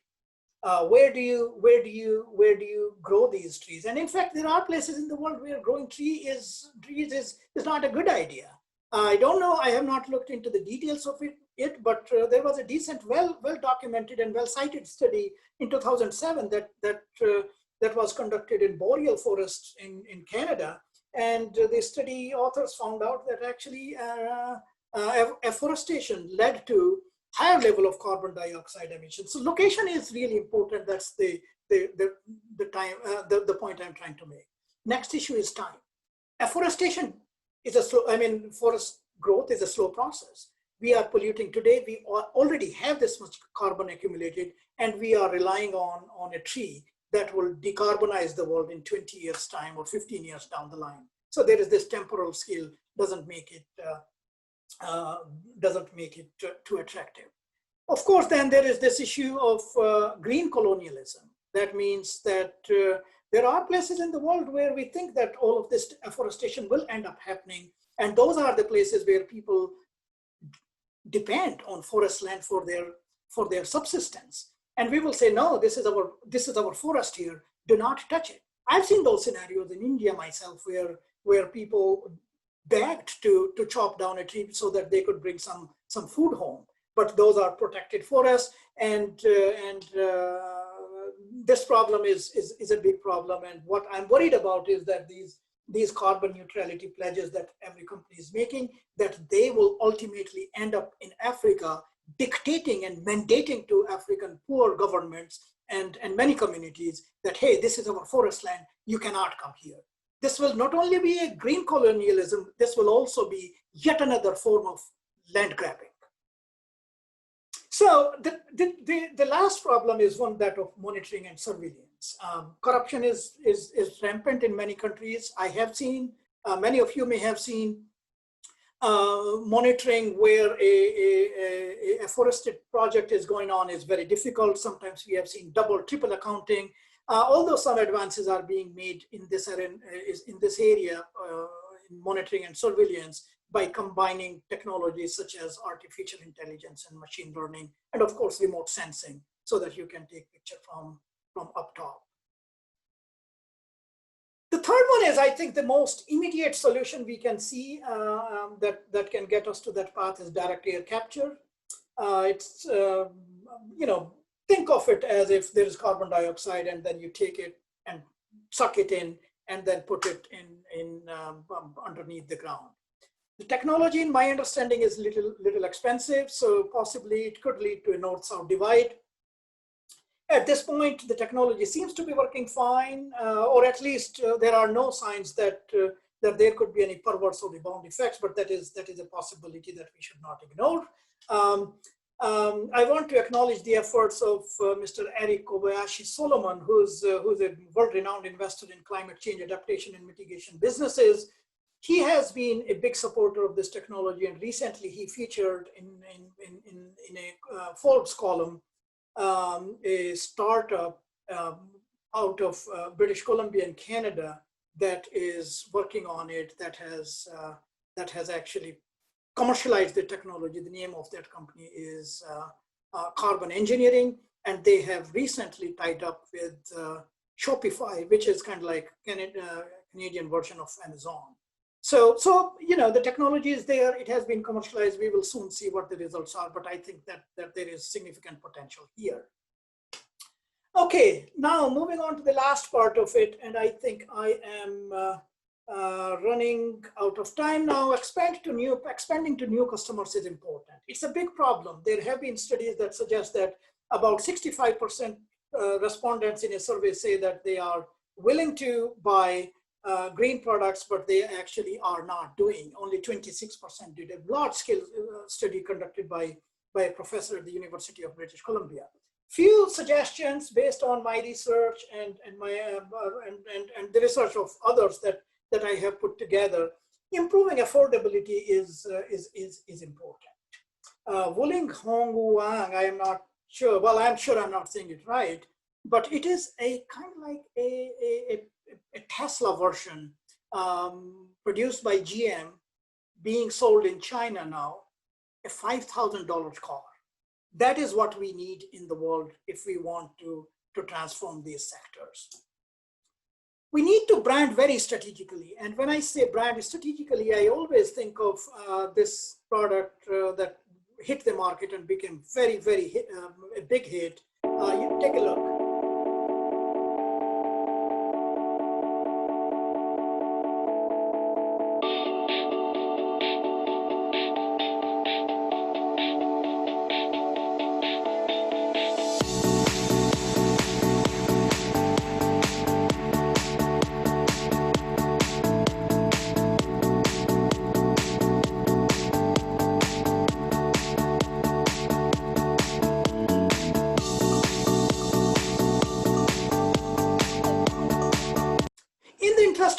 Where do you grow these trees? And in fact, there are places in the world where growing trees is not a good idea. I don't know. I have not looked into the details of it, but there was a decent, well documented and well cited study in 2007 that was conducted in boreal forests in Canada, and the study authors found out that actually afforestation led to higher level of carbon dioxide emissions. So location is really important. That's the point I'm trying to make. Next issue is time. Afforestation is a slow, forest growth is a slow process. We are polluting today. We already have this much carbon accumulated, and we are relying on a tree that will decarbonize the world in 20 years time or 15 years down the line. So there is this temporal scale doesn't make it too attractive. Of course, then there is this issue of green colonialism. That means that there are places in the world where we think that all of this afforestation will end up happening. And those are the places where people depend on forest land for their subsistence. And we will say, no, this is our forest here. Do not touch it. I've seen those scenarios in India myself where people begged to chop down a tree so that they could bring some food home. But those are protected forests, and this problem is a big problem. And what I'm worried about is that these carbon neutrality pledges that every company is making, that they will ultimately end up in Africa dictating and mandating to African poor governments and many communities that, hey, this is our forest land, you cannot come here. This will not only be a green colonialism, this will also be yet another form of land grabbing. So the last problem is one that of monitoring and surveillance. Corruption is rampant in many countries. I have seen, many of you may have seen, monitoring where a forested project is going on is very difficult. Sometimes we have seen double, triple accounting. Although some advances are being made in this area, in monitoring and surveillance, by combining technologies such as artificial intelligence and machine learning, and of course remote sensing, so that you can take picture from up top. The third one is, I think, the most immediate solution we can see that can get us to that path is direct air capture. It's think of it as if there is carbon dioxide, and then you take it and suck it in, and then put it in underneath the ground. The technology, in my understanding, is little expensive, so possibly it could lead to a north-south divide. At this point, the technology seems to be working fine, or at least there are no signs that there could be any perverse or rebound effects, but that is a possibility that we should not ignore. I want to acknowledge the efforts of Mr. Eric Kobayashi Solomon, who's a world-renowned investor in climate change adaptation and mitigation businesses. He has been a big supporter of this technology, and recently he featured in a Forbes column a startup out of British Columbia in Canada that is working on it, that has actually commercialized the technology. The name of that company is Carbon Engineering, and they have recently tied up with Shopify, which is kind of like Canadian version of Amazon. So the technology is there. It has been commercialized. We will soon see what the results are, but I think that there is significant potential here. Okay, now moving on to the last part of it, and I think I am running out of time now. Expanding to new customers is important. It's a big problem. There have been studies that suggest that about 65% respondents in a survey say that they are willing to buy green products, but they actually are not doing. Only 26% did. A large-scale study conducted by a professor at the University of British Columbia. Few suggestions based on my research and the research of others that I have put together. Improving affordability is important. Wuling Hong Wang, I am not sure. Well, I'm sure I'm not saying it right, but it is a kind of like a Tesla version produced by GM being sold in China now, a $5,000 car. That is what we need in the world if we want to transform these sectors. We need to brand very strategically. And when I say brand strategically, I always think of this product that hit the market and became very, very a big hit. You take a look.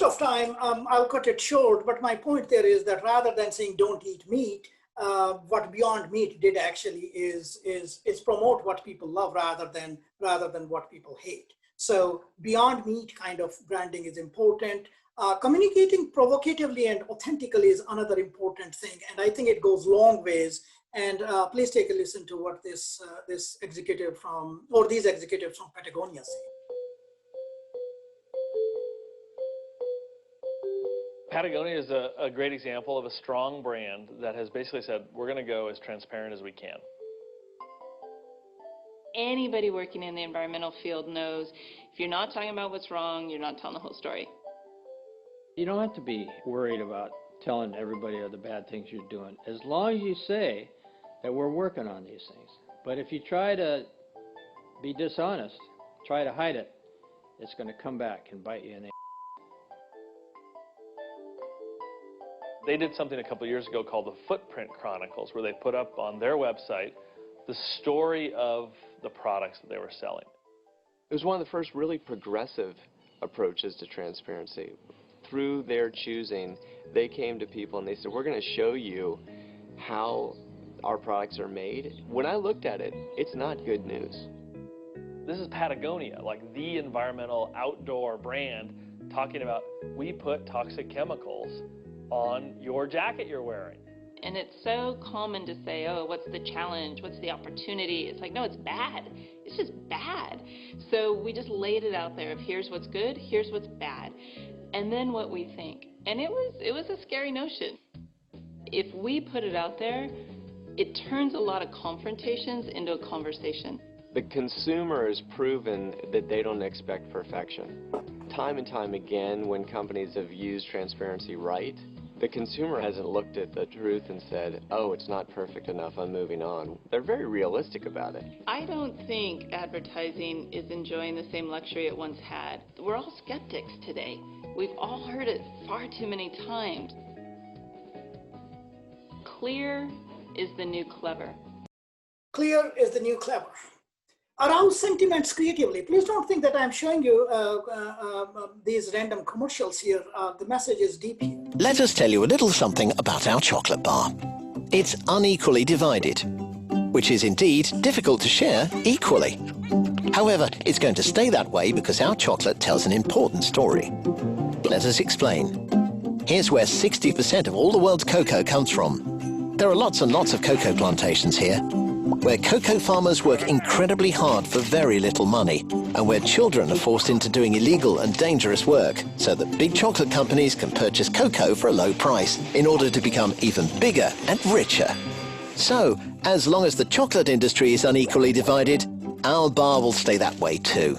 Of time, I'll cut it short, but my point there is that rather than saying don't eat meat, what Beyond Meat did actually is promote what people love rather than what people hate. So Beyond Meat kind of branding is important. Communicating provocatively and authentically is another important thing, and I think it goes long ways. And please take a listen to what this executive from, or these executives from Patagonia say. Patagonia is a great example of a strong brand that has basically said, we're going to go as transparent as we can. Anybody working in the environmental field knows if you're not talking about what's wrong, you're not telling the whole story. You don't have to be worried about telling everybody of the bad things you're doing, as long as you say that we're working on these things. But if you try to be dishonest, try to hide it, it's going to come back and bite you in the ass. They did something a couple years ago called the Footprint Chronicles, where they put up on their website the story of the products that they were selling. It was one of the first really progressive approaches to transparency. Through their choosing, they came to people and they said, we're going to show you how our products are made. When I looked at it, it's not good news. This is Patagonia, like the environmental outdoor brand, talking about we put toxic chemicals on your jacket you're wearing. And it's so common to say, oh, what's the challenge? What's the opportunity? It's like, no, it's bad. It's just bad. So we just laid it out there of here's what's good, here's what's bad, and then what we think. And it was a scary notion. If we put it out there, it turns a lot of confrontations into a conversation. The consumer has proven that they don't expect perfection. Time and time again, when companies have used transparency right, the consumer hasn't looked at the truth and said, oh, it's not perfect enough, I'm moving on. They're very realistic about it. I don't think advertising is enjoying the same luxury it once had. We're all skeptics today. We've all heard it far too many times. Clear is the new clever. Clear is the new clever. Arouse sentiments creatively. Please don't think that I'm showing you these random commercials here. The message is deep here. Let us tell you a little something about our chocolate bar. It's unequally divided, which is indeed difficult to share equally. However, it's going to stay that way because our chocolate tells an important story. Let us explain. Here's where 60% of all the world's cocoa comes from. There are lots and lots of cocoa plantations here, where cocoa farmers work incredibly hard for very little money, and where children are forced into doing illegal and dangerous work so that big chocolate companies can purchase cocoa for a low price in order to become even bigger and richer. So, as long as the chocolate industry is unequally divided, our bar will stay that way too.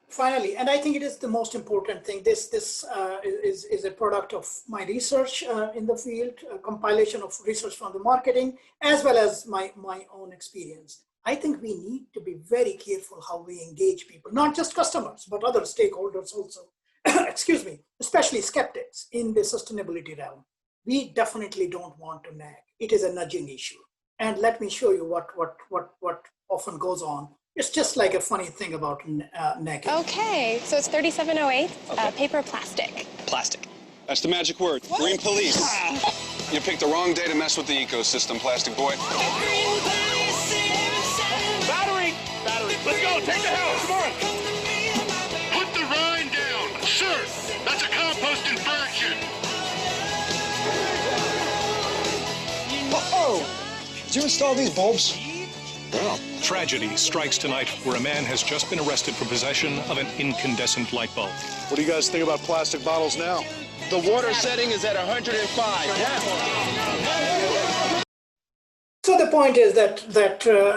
Finally, and I think it is the most important thing, this is a product of my research in the field, a compilation of research from the marketing, as well as my own experience. I think we need to be very careful how we engage people, not just customers, but other stakeholders also, excuse me, especially skeptics in the sustainability realm. We definitely don't want to nag. It is a nudging issue. And let me show you what often goes on. It's just like a funny thing about nagging. Okay, so it's 3708, okay. Paper plastic. Plastic. That's the magic word. What? Green police. You picked the wrong day to mess with the ecosystem, plastic boy. Battery! Let's go, take the house, come on! Put the rind down. Sir, that's a compost inversion. you install these bulbs? Well, tragedy strikes tonight where a man has just been arrested for possession of an incandescent light bulb. What do you guys think about plastic bottles now? The water setting is at 105. So the point is that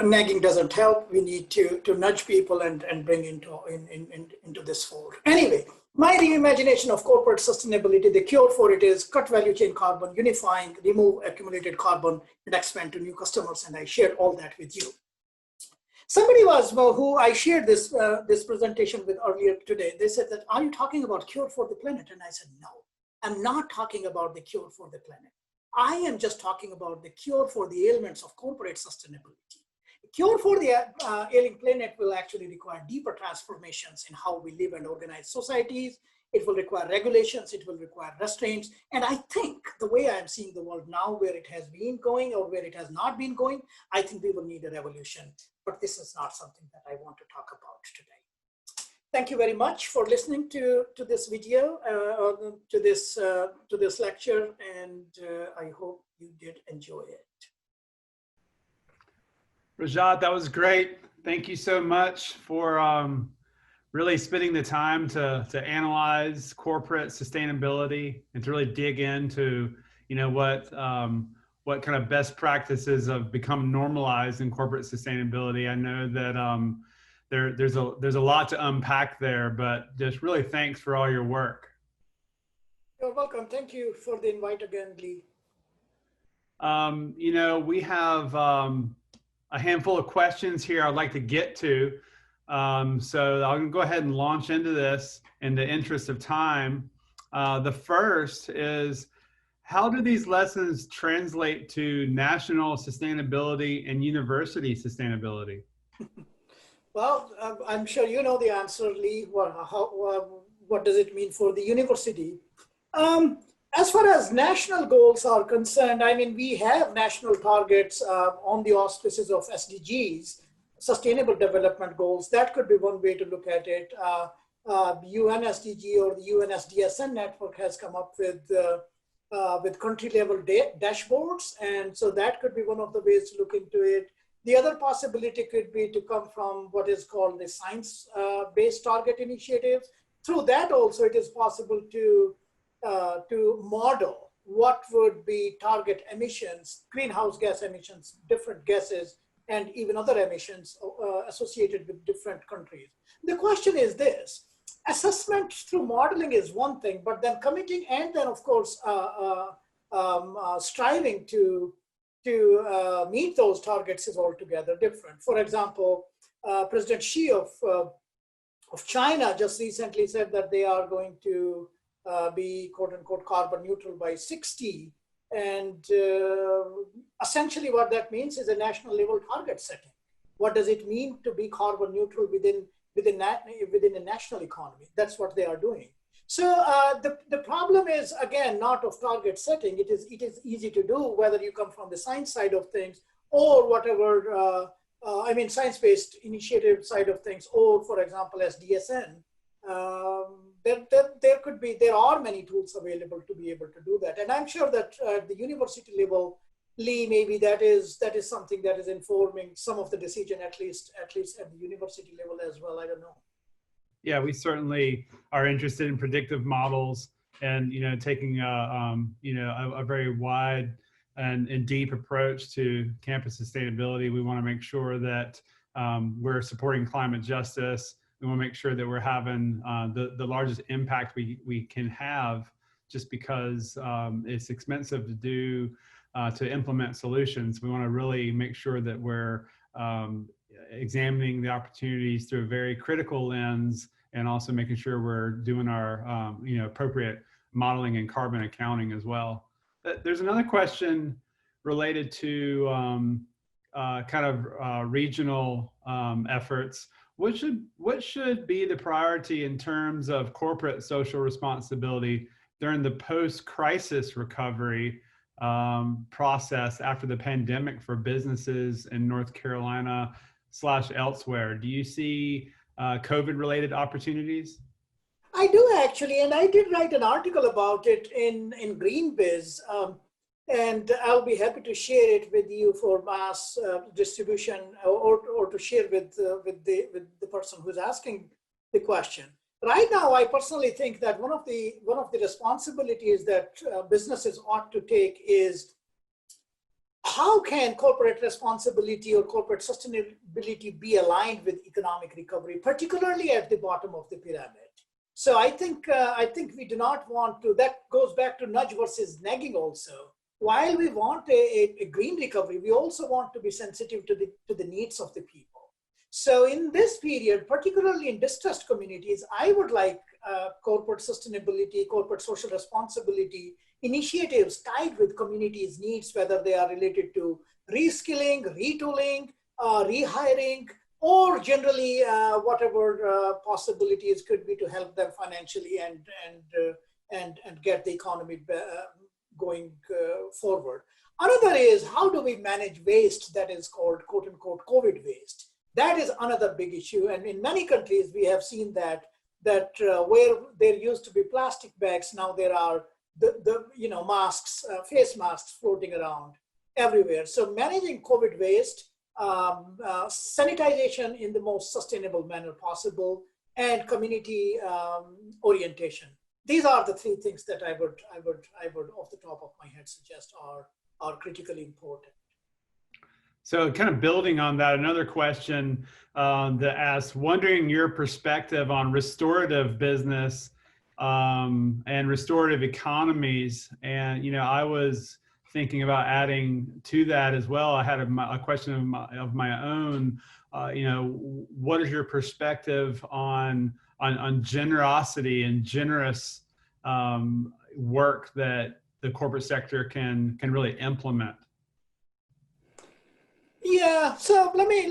nagging doesn't help. We need to nudge people and bring into this fold. Anyway, my reimagination of corporate sustainability, the cure for it is cut value chain carbon, unifying, remove accumulated carbon, and expand to new customers. And I shared all that with you. Somebody was who I shared this presentation with earlier today. They said that, are you talking about cure for the planet? And I said, no, I'm not talking about the cure for the planet. I am just talking about the cure for the ailments of corporate sustainability. The cure for the ailing planet will actually require deeper transformations in how we live and organize societies. It will require regulations, it will require restraints. And I think the way I'm seeing the world now, where it has been going or where it has not been going, I think we will need a revolution. But this is not something that I want to talk about today. Thank you very much for listening to this video, to this lecture, and I hope you did enjoy it. Rajat, that was great. Thank you so much for really spending the time to analyze corporate sustainability and to really dig into, what kind of best practices have become normalized in corporate sustainability. I know that there's a lot to unpack there, but just really thanks for all your work. You're welcome. Thank you for the invite again, Lee. We have a handful of questions here I'd like to get to. So I'm gonna go ahead and launch into this in the interest of time. The first is, how do these lessons translate to national sustainability and university sustainability? Well, I'm sure you know the answer, Lee. What does it mean for the university? As far as national goals are concerned, I mean, we have national targets on the auspices of SDGs, Sustainable Development Goals. That could be one way to look at it. UN SDG or the UN SDSN network has come up with country-level dashboards, and so that could be one of the ways to look into it. The other possibility could be to come from what is called the science-based target initiatives. Through that also, it is possible to model what would be target emissions, greenhouse gas emissions, different gases, and even other emissions associated with different countries. The question is this: assessment through modeling is one thing, but then committing and then, of course, striving to meet those targets is altogether different. For example, President Xi of China just recently said that they are going to be quote unquote carbon neutral by 60. And essentially what that means is a national level target setting. What does it mean to be carbon neutral within a national economy? That's what they are doing. So the problem is, again, not of target setting. It is easy to do, whether you come from the science side of things or whatever, science-based initiative side of things, or for example, SDSN. There are many tools available to be able to do that. And I'm sure that at the university level, Lee, maybe that is something that is informing some of the decision, at least at the university level as well. I don't know. Yeah, we certainly are interested in predictive models and, taking a very wide and deep approach to campus sustainability. We want to make sure that we're supporting climate justice. We want to make sure that we're having the largest impact we can have, just because it's expensive to do, to implement solutions. We want to really make sure that we're examining the opportunities through a very critical lens, and also making sure we're doing our appropriate modeling and carbon accounting as well. There's another question related to regional efforts. What should be the priority in terms of corporate social responsibility during the post-crisis recovery process after the pandemic for businesses in North Carolina / elsewhere? Do you see COVID-related opportunities? I do actually, and I did write an article about it in GreenBiz. and I'll be happy to share it with you for mass distribution, or to share with the person who's asking the question. Right now, I personally think that one of the responsibilities that businesses ought to take is, how can corporate responsibility or corporate sustainability be aligned with economic recovery, particularly at the bottom of the pyramid? So I think we do not want to. That goes back to nudge versus nagging also. While we want a green recovery, we also want to be sensitive to the needs of the people. So in this period, particularly in distressed communities, I would like corporate sustainability, corporate social responsibility initiatives tied with communities' needs, whether they are related to reskilling, retooling, rehiring, or generally whatever possibilities could be to help them financially and get the economy going forward. Another is, how do we manage waste that is called quote unquote COVID waste? That is another big issue. And in many countries, we have seen that where there used to be plastic bags, now there are the masks, face masks floating around everywhere. So managing COVID waste, sanitization in the most sustainable manner possible, and community orientation. These are the three things that I would off the top of my head suggest are critically important. So kind of building on that, another question that asks, wondering your perspective on restorative business and restorative economies. And, I was thinking about adding to that as well. I had a question of my own. What is your perspective on generosity and generous work that the corporate sector can really implement? Yeah, so let me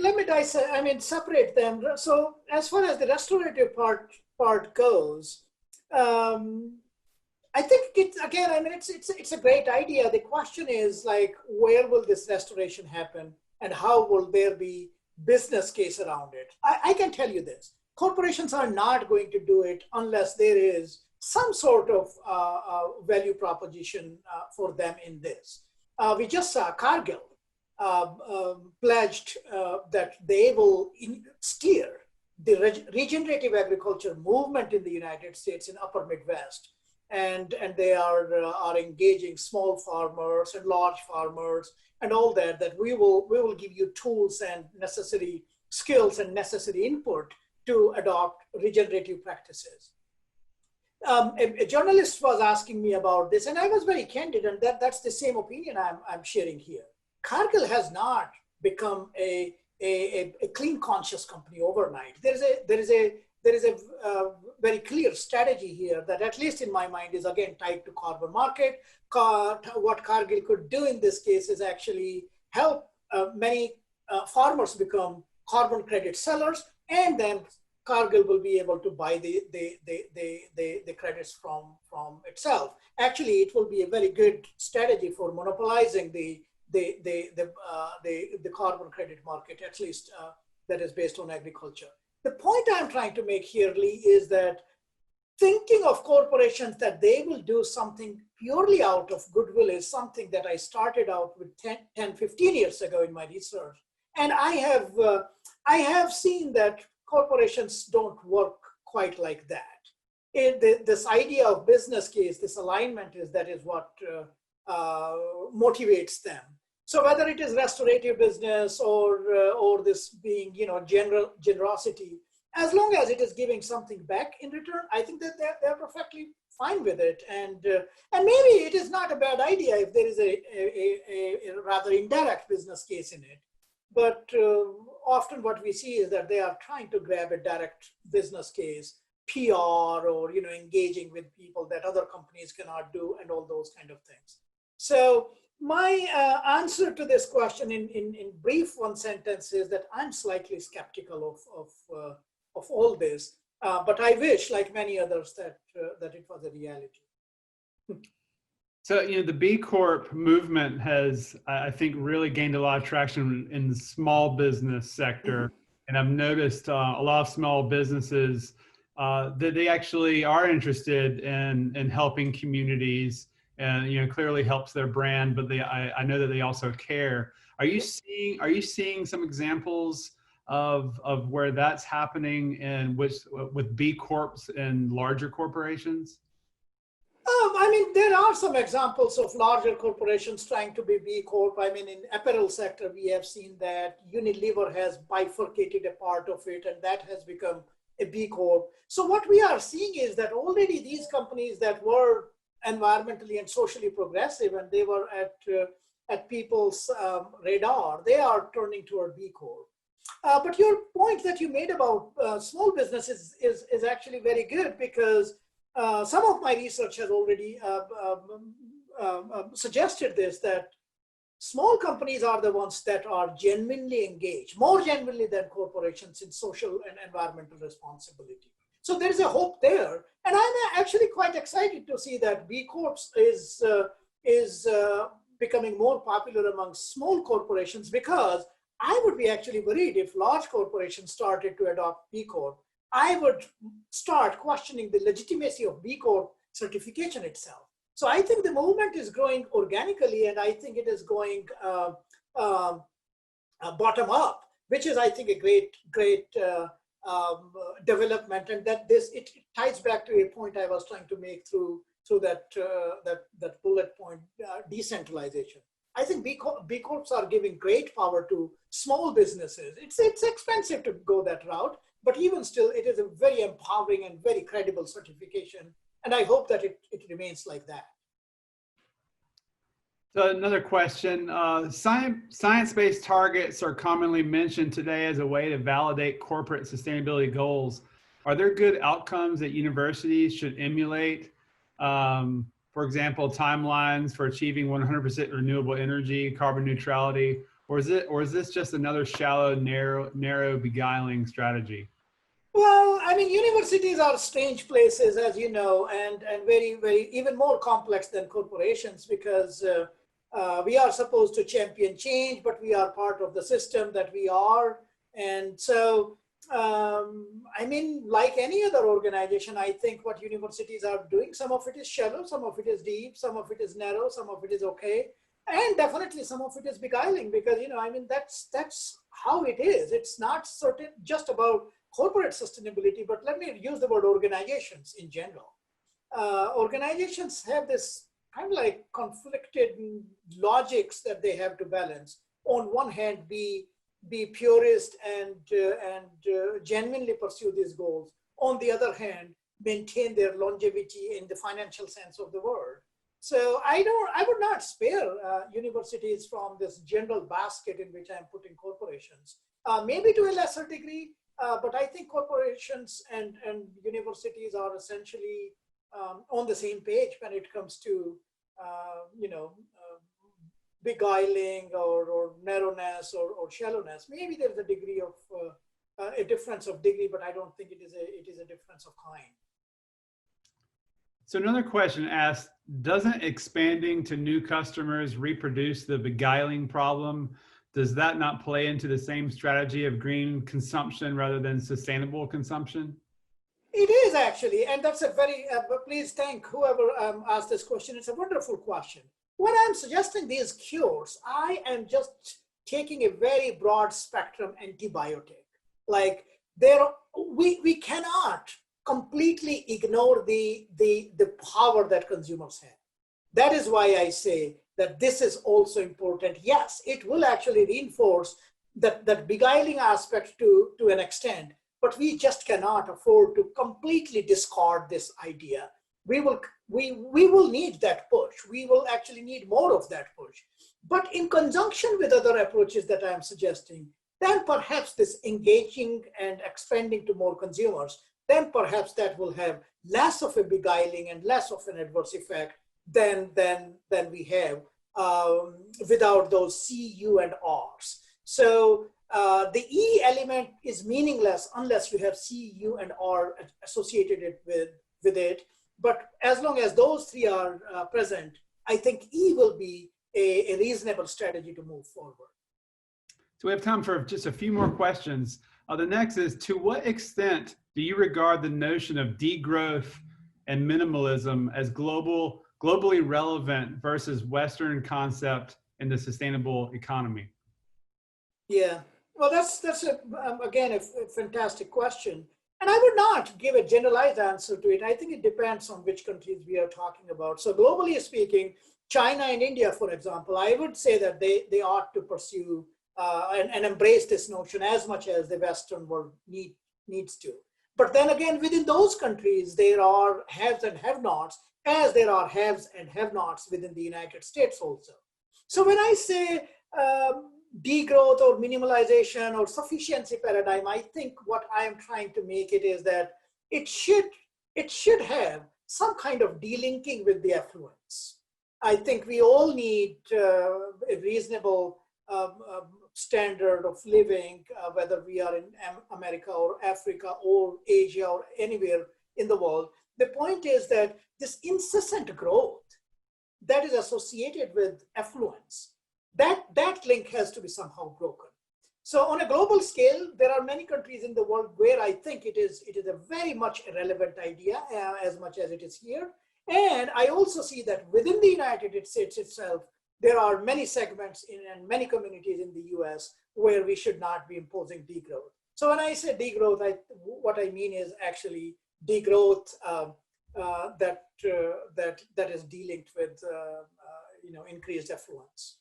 separate them. So as far as the restorative part goes, I think it's a great idea. The question is, like, where will this restoration happen, and how will there be business case around it? I can tell you this: corporations are not going to do it unless there is some sort of value proposition for them in this. We just saw Cargill pledged that they will steer the regenerative agriculture movement in the United States in Upper Midwest, and they are engaging small farmers and large farmers and all that. That we will give you tools and necessary skills and necessary input to adopt regenerative practices. A journalist was asking me about this, and I was very candid, and that's the same opinion I'm sharing here. Cargill has not become a clean conscious company overnight. There is a very clear strategy here that, at least in my mind, is again tied to carbon market. What Cargill could do in this case is actually help many farmers become carbon credit sellers, and then Cargill will be able to buy the credits from itself. Actually, it will be a very good strategy for monopolizing the carbon credit market, at least that is based on agriculture. The point I'm trying to make here, Lee, is that thinking of corporations that they will do something purely out of goodwill is something that I started out with 10, 15 years ago in my research. And I have seen that corporations don't work quite like that. This idea of business case, this alignment that is what motivates them. So whether it is restorative business or this being, generosity, as long as it is giving something back in return, I think that they're perfectly fine with it. And maybe it is not a bad idea if there is a rather indirect business case in it. But often what we see is that they are trying to grab a direct business case, PR, or engaging with people that other companies cannot do, and all those kind of things. So my answer to this question in brief one sentence is that I'm slightly skeptical of all this, but I wish, like many others, that it was a reality. So, the B Corp movement has, I think, really gained a lot of traction in the small business sector. And I've noticed a lot of small businesses that they actually are interested in helping communities and clearly helps their brand, but I know that they also care. Are you seeing some examples of where that's happening and with B Corps and larger corporations? I mean, there are some examples of larger corporations trying to be B Corp. I mean, in apparel sector, we have seen that Unilever has bifurcated a part of it, and that has become a B Corp. So what we are seeing is that already these companies that were environmentally and socially progressive, and they were at people's radar, they are turning toward B Corp. But your point that you made about small businesses is actually very good, because some of my research has already suggested this, that small companies are the ones that are genuinely engaged, more genuinely than corporations, in social and environmental responsibility. So there is a hope there. And I'm actually quite excited to see that B Corps is becoming more popular among small corporations, because I would be actually worried if large corporations started to adopt B Corp. I would start questioning the legitimacy of B Corp certification itself. So I think the movement is growing organically, and I think it is going bottom up, which is, I think, a great development. And that it ties back to a point I was trying to make through that bullet point, decentralization. I think B Corps are giving great power to small businesses. It's expensive to go that route, but even still, it is a very empowering and very credible certification. And I hope that it remains like that. So another question, science-based targets are commonly mentioned today as a way to validate corporate sustainability goals. Are there good outcomes that universities should emulate? For example, timelines for achieving 100% renewable energy, carbon neutrality, or is this just another shallow, narrow beguiling strategy? Well, I mean, universities are strange places, as you know, and very, very, even more complex than corporations, because we are supposed to champion change, but we are part of the system that we are. And so, I mean, like any other organization, I think what universities are doing, some of it is shallow, some of it is deep, some of it is narrow, some of it is okay. And definitely some of it is beguiling, because, I mean, that's how it is. It's not just about corporate sustainability, but let me use the word organizations in general. Organizations have this kind of like conflicted logics that they have to balance. On one hand, be purist and genuinely pursue these goals. On the other hand, maintain their longevity in the financial sense of the word. So I would not spare universities from this general basket in which I'm putting corporations. Maybe to a lesser degree, but I think corporations and universities are essentially on the same page when it comes to, beguiling or narrowness or shallowness. Maybe there's a degree of a difference of degree, but I don't think it is a difference of kind. So another question asked, doesn't expanding to new customers reproduce the beguiling problem? Does that not play into the same strategy of green consumption rather than sustainable consumption? It is actually, and that's a very, please thank whoever asked this question. It's a wonderful question. When I'm suggesting these cures, I am just taking a very broad spectrum antibiotic. Like we cannot completely ignore the power that consumers have. That is why I say that this is also important. Yes, it will actually reinforce that beguiling aspect to an extent, but we just cannot afford to completely discard this idea. We will need that push. We will actually need more of that push. But in conjunction with other approaches that I'm suggesting, then perhaps this engaging and expanding to more consumers, then perhaps that will have less of a beguiling and less of an adverse effect than we have without those C, U, and R's. So the E element is meaningless unless you have C, U, and R associated with it. But as long as those three are present, I think E will be a reasonable strategy to move forward. So we have time for just a few more questions. The next is, to what extent do you regard the notion of degrowth and minimalism as global globally relevant versus Western concept in the sustainable economy? Yeah, well, that's again a fantastic question, and I would not give a generalized answer to it. I think it depends on which countries we are talking about. So globally speaking, China and India, for example, I would say that they ought to pursue and embrace this notion as much as the Western world needs to. But then again, within those countries, there are haves and have-nots, as there are haves and have-nots within the United States also. So when I say degrowth or minimalization or sufficiency paradigm, I think what I am trying to make it is that it should have some kind of delinking with the affluence. I think we all need a reasonable standard of living, whether we are in America or Africa or Asia or anywhere in the world. The point is that this incessant growth that is associated with affluence, that link has to be somehow broken. So on a global scale, there are many countries in the world where I think it is a very much irrelevant idea as much as it is here. And I also see that within the United States itself, there are many segments and many communities in the US where we should not be imposing degrowth. So when I say degrowth, what I mean is actually degrowth that is delinked with increased affluence.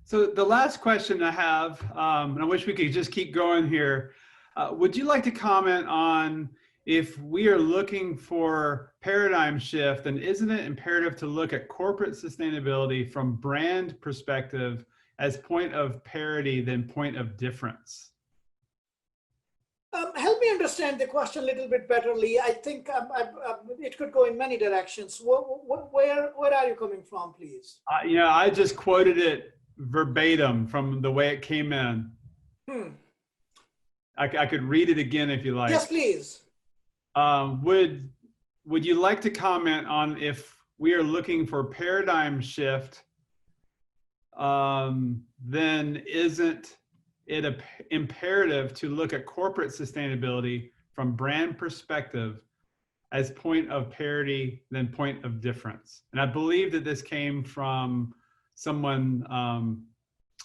So the last question I have, and I wish we could just keep going here. Would you like to comment on if we are looking for paradigm shift, then isn't it imperative to look at corporate sustainability from brand perspective as point of parity than point of difference? Help me understand the question a little bit better, Lee. I think it could go in many directions. Where are you coming from, please? I just quoted it verbatim from the way it came in. I could read it again if you like. Yes, please. Would you like to comment on if we are looking for paradigm shift, then isn't it imperative to look at corporate sustainability from brand perspective as point of parity than point of difference? And I believe that this came from someone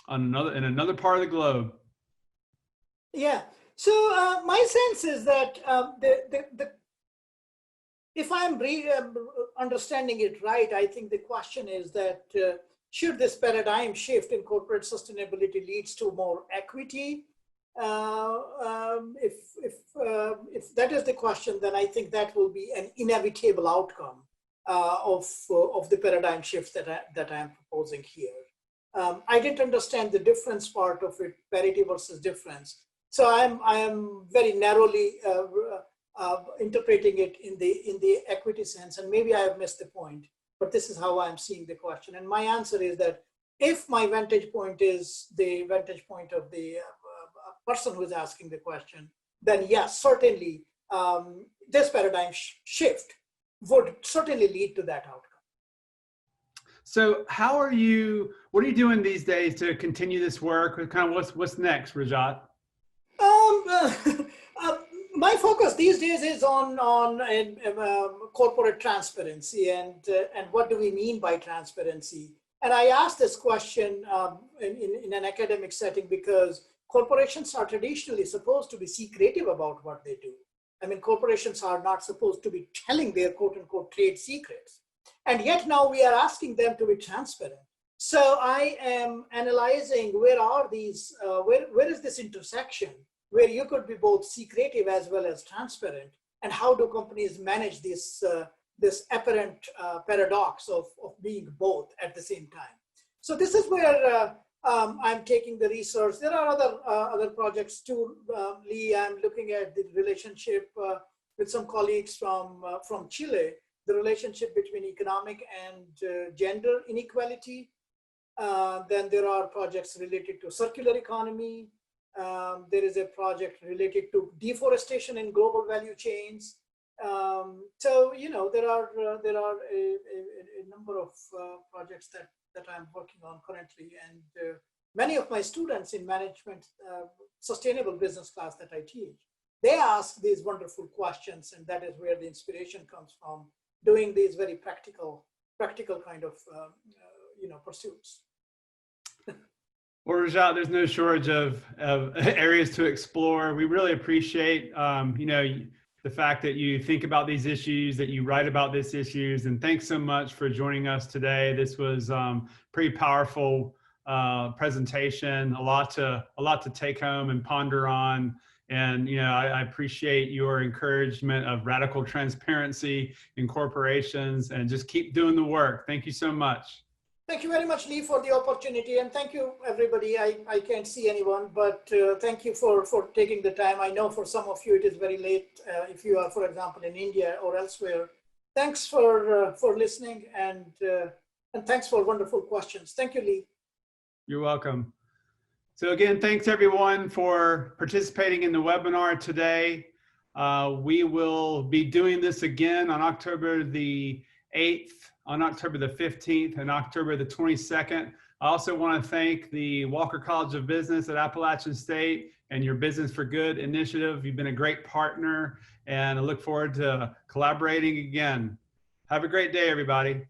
in another part of the globe. Yeah. So my sense is that if I'm understanding it right, I think the question is that should this paradigm shift in corporate sustainability leads to more equity? If that is the question, then I think that will be an inevitable outcome of the paradigm shift that I am proposing here. I didn't understand the difference part of it, parity versus difference. So I am very narrowly interpreting it in the equity sense, and maybe I have missed the point, but this is how I'm seeing the question. And my answer is that if my vantage point is the vantage point of the person who is asking the question, then yes, certainly this paradigm shift would certainly lead to that outcome. So what are you doing these days to continue this work? Kind of what's next, Rajat? My focus these days is on corporate transparency and what do we mean by transparency? And I asked this question in an academic setting because corporations are traditionally supposed to be secretive about what they do. I mean, corporations are not supposed to be telling their quote unquote trade secrets. And yet now we are asking them to be transparent. So I am analyzing where are these, where is this intersection where you could be both secretive as well as transparent, and how do companies manage this, this apparent paradox of being both at the same time. So this is where I'm taking the research. There are other projects too, Lee. I'm looking at the relationship with some colleagues from Chile, the relationship between economic and gender inequality. Then there are projects related to circular economy. There is a project related to deforestation in global value chains. So there are a number of projects that I'm working on currently, and many of my students in management sustainable business class that I teach, they ask these wonderful questions, and that is where the inspiration comes from. doing these very practical kind of pursuits. Well, Rajat, there's no shortage of areas to explore. We really appreciate, the fact that you think about these issues, that you write about these issues, and thanks so much for joining us today. This was pretty powerful presentation, a lot to take home and ponder on. And I appreciate your encouragement of radical transparency in corporations, and just keep doing the work. Thank you so much. Thank you very much, Lee, for the opportunity, and thank you, everybody. I can't see anyone, but thank you for taking the time. I know for some of you it is very late if you are, for example, in India or elsewhere. Thanks for listening, and thanks for wonderful questions. Thank you, Lee. You're welcome. So again, thanks everyone for participating in the webinar today. We will be doing this again on October the 8th, on October the 15th, and October the 22nd. I also want to thank the Walker College of Business at Appalachian State and your Business for Good initiative. You've been a great partner, and I look forward to collaborating again. Have a great day, everybody.